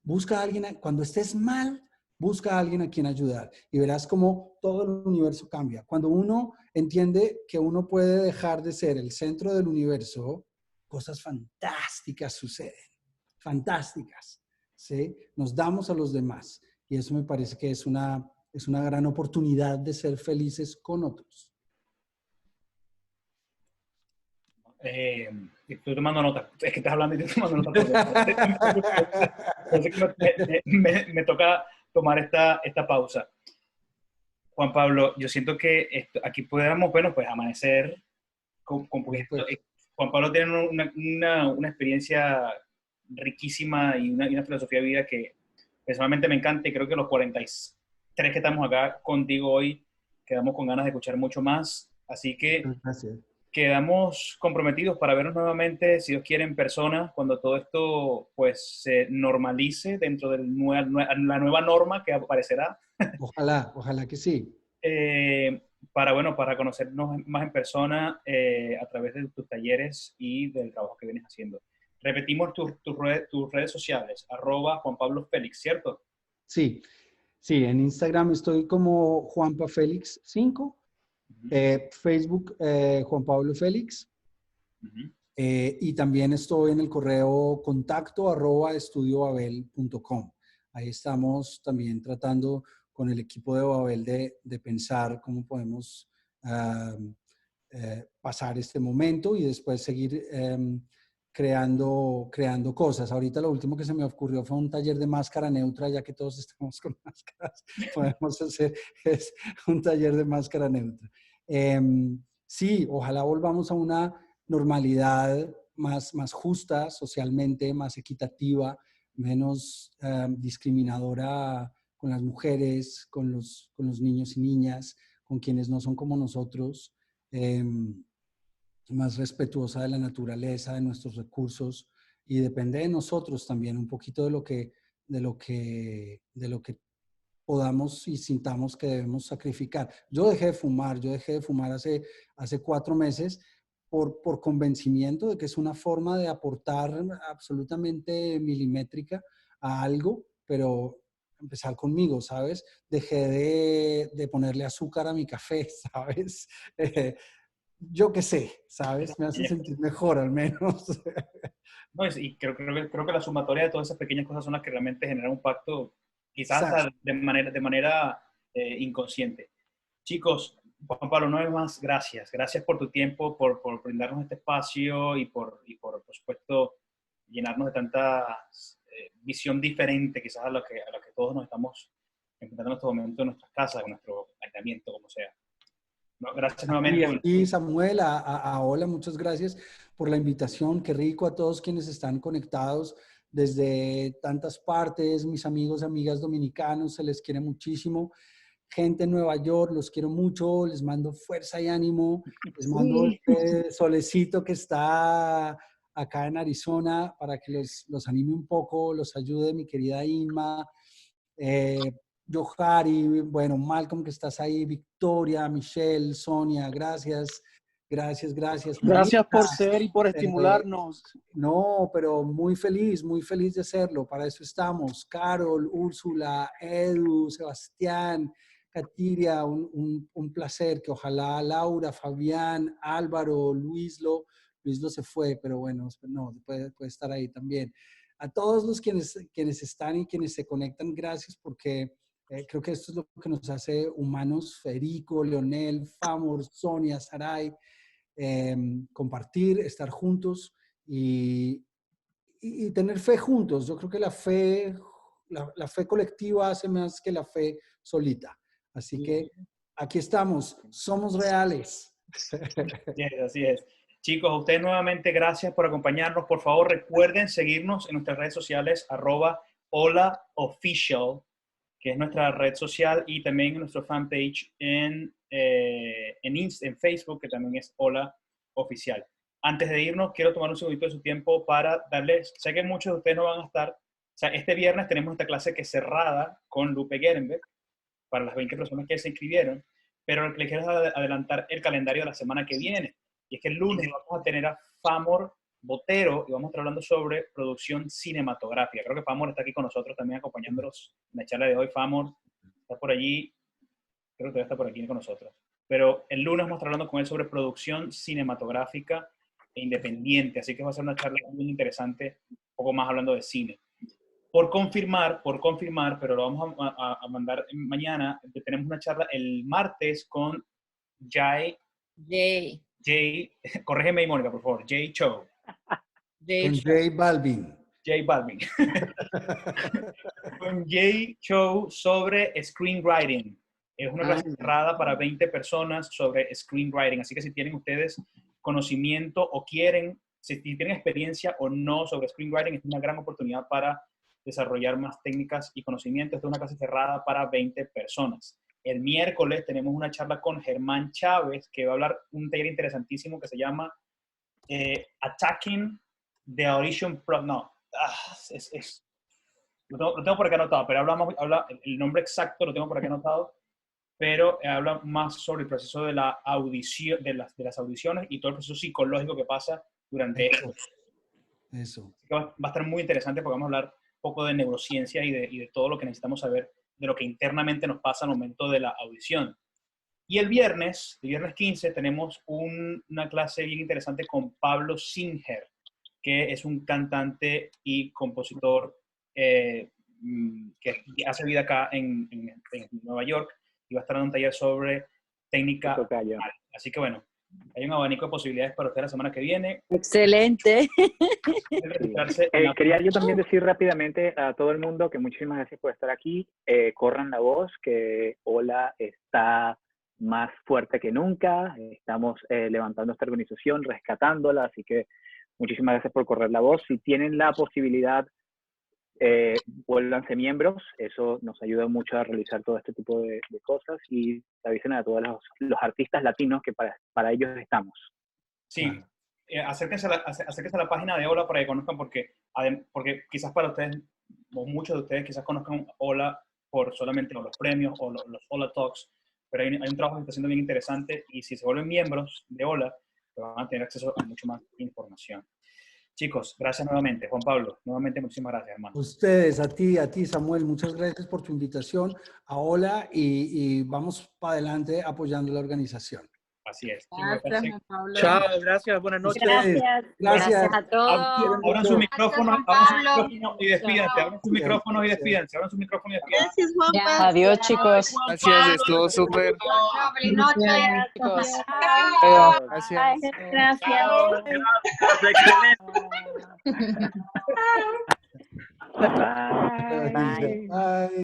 [SPEAKER 2] Busca a alguien, cuando estés mal, busca a alguien a quien ayudar y verás cómo todo el universo cambia. Cuando uno entiende que uno puede dejar de ser el centro del universo, cosas fantásticas suceden. Fantásticas. ¿Sí? Nos damos a los demás y eso me parece que es una gran oportunidad de ser felices con otros.
[SPEAKER 1] Estoy tomando nota. Es que estás hablando y estoy tomando nota. Me toca tomar esta pausa. Juan Pablo, yo siento que aquí podemos, bueno, pues amanecer porque Juan Pablo tiene una experiencia riquísima y una filosofía de vida que personalmente me encanta y creo que los tres que estamos acá contigo hoy quedamos con ganas de escuchar mucho más. Así que
[SPEAKER 2] Gracias.
[SPEAKER 1] quedamos comprometidos para vernos nuevamente, si Dios quiere, en persona, cuando todo esto pues se normalice dentro de la nueva norma que aparecerá.
[SPEAKER 2] Ojalá, ojalá que sí.
[SPEAKER 1] Para, bueno, para conocernos más en persona a través de tus talleres y del trabajo que vienes haciendo. Repetimos tus redes sociales, @Juan Pablo Félix, ¿cierto?
[SPEAKER 2] Sí, sí, en Instagram estoy como Juanpa Félix 5,
[SPEAKER 1] Ujú,
[SPEAKER 2] Facebook Juan Pablo Félix,
[SPEAKER 1] ujú.
[SPEAKER 2] y también estoy en el correo contacto@estudiobabel.com. Ahí estamos también tratando con el equipo de Babel de pensar cómo podemos ah, pasar este momento y después seguir creando cosas. Ahorita lo último que se me ocurrió fue un taller de máscara neutra, ya que todos estamos con máscaras, podemos hacer es un taller de máscara neutra. Sí, ojalá volvamos a una normalidad más justa socialmente, más equitativa, menos discriminadora con las mujeres, con los niños y niñas, con quienes no son como nosotros, eh, más respetuosa de la naturaleza, de nuestros recursos, y depende de nosotros también un poquito de lo que podamos y sintamos que debemos sacrificar. Yo dejé de fumar hace 4 meses por convencimiento de que es una forma de aportar absolutamente milimétrica a algo, pero empezar conmigo, ¿sabes? Dejé de ponerle azúcar a mi café, ¿sabes? Yo qué sé, ¿sabes? Me hace sentir mejor al menos.
[SPEAKER 1] No, y creo que la sumatoria de todas esas pequeñas cosas son las que realmente generan un pacto, quizás
[SPEAKER 2] Exacto.
[SPEAKER 1] hasta de manera inconsciente. Chicos, Juan Pablo, no hay más, gracias. Gracias por tu tiempo, por brindarnos este espacio y por supuesto, llenarnos de tanta visión diferente, quizás a la que todos nos estamos enfrentando en este momento en nuestras casas, en nuestro aislamiento, como sea. No, gracias
[SPEAKER 2] Y
[SPEAKER 1] nuevamente.
[SPEAKER 2] aquí, Samuel, a Ola, muchas gracias por la invitación. Qué rico a todos quienes están conectados desde tantas partes, mis amigos, amigas dominicanos, se les quiere muchísimo. Gente en Nueva York, los quiero mucho, les mando fuerza y ánimo, les mando
[SPEAKER 3] Sí.
[SPEAKER 2] este solecito que está acá en Arizona para que los anime un poco, los ayude, mi querida Inma, eh, Johari, bueno, Malcolm que estás ahí, Victoria, Michelle, Sonia, gracias, gracias, gracias. Marina,
[SPEAKER 4] Gracias por ser y por
[SPEAKER 2] eh,
[SPEAKER 4] estimularnos.
[SPEAKER 2] no, pero muy feliz de hacerlo. Para eso estamos. Carol, Úrsula, Edu, Sebastián, Katiria, un placer. Que ojalá Laura, Fabián, Álvaro, Luislo se fue, pero bueno, no, puede estar ahí también. A todos los quienes están y quienes se conectan, gracias porque creo que esto es lo que nos hace humanos. Federico, Leonel, Famor, Sonia, Saray, compartir, estar juntos y tener fe juntos. Yo creo que la fe colectiva hace más que la fe solita. Así que aquí estamos, somos reales.
[SPEAKER 1] Así es. Chicos, a ustedes nuevamente gracias por acompañarnos. Por favor, recuerden seguirnos en nuestras redes sociales, @holaofficial, que es nuestra red social, y también en nuestro fanpage en Facebook, que también es Hola Oficial. Antes de irnos, quiero tomar un segundito de su tiempo para darles, sé que muchos de ustedes no van a estar, o sea, este viernes tenemos esta clase que es cerrada con Lupe Gerenberg, para las 20 personas que se inscribieron, pero lo que les quiero es adelantar el calendario de la semana que viene. Y es que el lunes vamos a tener a Famor Botero y vamos a estar hablando sobre producción cinematográfica. Creo que Famor está aquí con nosotros también acompañándonos en la charla de hoy. Famor está por allí, creo que todavía está por aquí con nosotros. Pero el lunes vamos a estar hablando con él sobre producción cinematográfica e independiente, así que va a ser una charla muy interesante, un poco más hablando de cine. Por confirmar, pero lo vamos a mandar mañana. Tenemos una charla el martes con Jay,
[SPEAKER 5] Jay,
[SPEAKER 1] corrígeme, Mónica, por favor, Jay Cho,
[SPEAKER 5] Jay
[SPEAKER 2] Con
[SPEAKER 5] Show.
[SPEAKER 2] J Balvin.
[SPEAKER 1] Jay Balvin, con Jay Cho sobre screenwriting. Es una clase cerrada para 20 personas sobre screenwriting, así que si tienen ustedes conocimiento o quieren, si tienen experiencia o no sobre screenwriting, es una gran oportunidad para desarrollar más técnicas y conocimientos. Esta es una clase cerrada para 20 personas. El miércoles tenemos una charla con Germán Chávez, que va a hablar un taller interesantísimo que se llama Attacking the Audition Pro... No, lo tengo por acá anotado, pero habla el nombre exacto, lo tengo por acá anotado, pero habla más sobre el proceso de la audición, de las audiciones y todo el proceso psicológico que pasa durante esto.
[SPEAKER 2] Eso.
[SPEAKER 1] Va a estar muy interesante porque vamos a hablar un poco de neurociencia y de todo lo que necesitamos saber de lo que internamente nos pasa al momento de la audición. Y el viernes 15, tenemos una clase bien interesante con Pablo Singer, que es un cantante y compositor que hace vida acá en Nueva York, y va a estar en un taller sobre técnica vocal. Así que bueno, hay un abanico de posibilidades para usted la semana que viene.
[SPEAKER 4] Excelente.
[SPEAKER 3] Quería yo también decir rápidamente a todo el mundo que muchísimas gracias por estar aquí. Corran la voz, que Hola está más fuerte que nunca. Estamos levantando esta organización, rescatándola, así que muchísimas gracias por correr la voz. Si tienen la posibilidad, vuélvanse miembros. Eso nos ayuda mucho a realizar todo este tipo de cosas, y avisen a todos los artistas latinos que para ellos estamos.
[SPEAKER 1] Sí, acérquense a la página de Hola para que conozcan, porque quizás para ustedes, o muchos de ustedes quizás conozcan Hola por solamente los premios o los Hola Talks, pero hay un trabajo que está siendo bien interesante, y si se vuelven miembros de Hola, pues van a tener acceso a mucho más información. Chicos, gracias nuevamente. Juan Pablo, nuevamente muchísimas gracias, hermano.
[SPEAKER 2] Ustedes, a ti, Samuel, muchas gracias por tu invitación a Hola, y vamos para adelante apoyando la organización.
[SPEAKER 1] Así es.
[SPEAKER 4] Gracias, Juan Pablo.
[SPEAKER 5] Chao, gracias, buenas noches.
[SPEAKER 2] Gracias
[SPEAKER 4] A todos.
[SPEAKER 1] Abran sus micrófonos y despídense. Abran sus micrófonos y despídense.
[SPEAKER 6] Gracias, Juan Pablo.
[SPEAKER 7] Adiós, chicos.
[SPEAKER 5] Gracias, estuvo súper.
[SPEAKER 6] Feliz noche.
[SPEAKER 7] Chicos.
[SPEAKER 5] Gracias.
[SPEAKER 6] Gracias.
[SPEAKER 3] Bye.
[SPEAKER 2] Bye.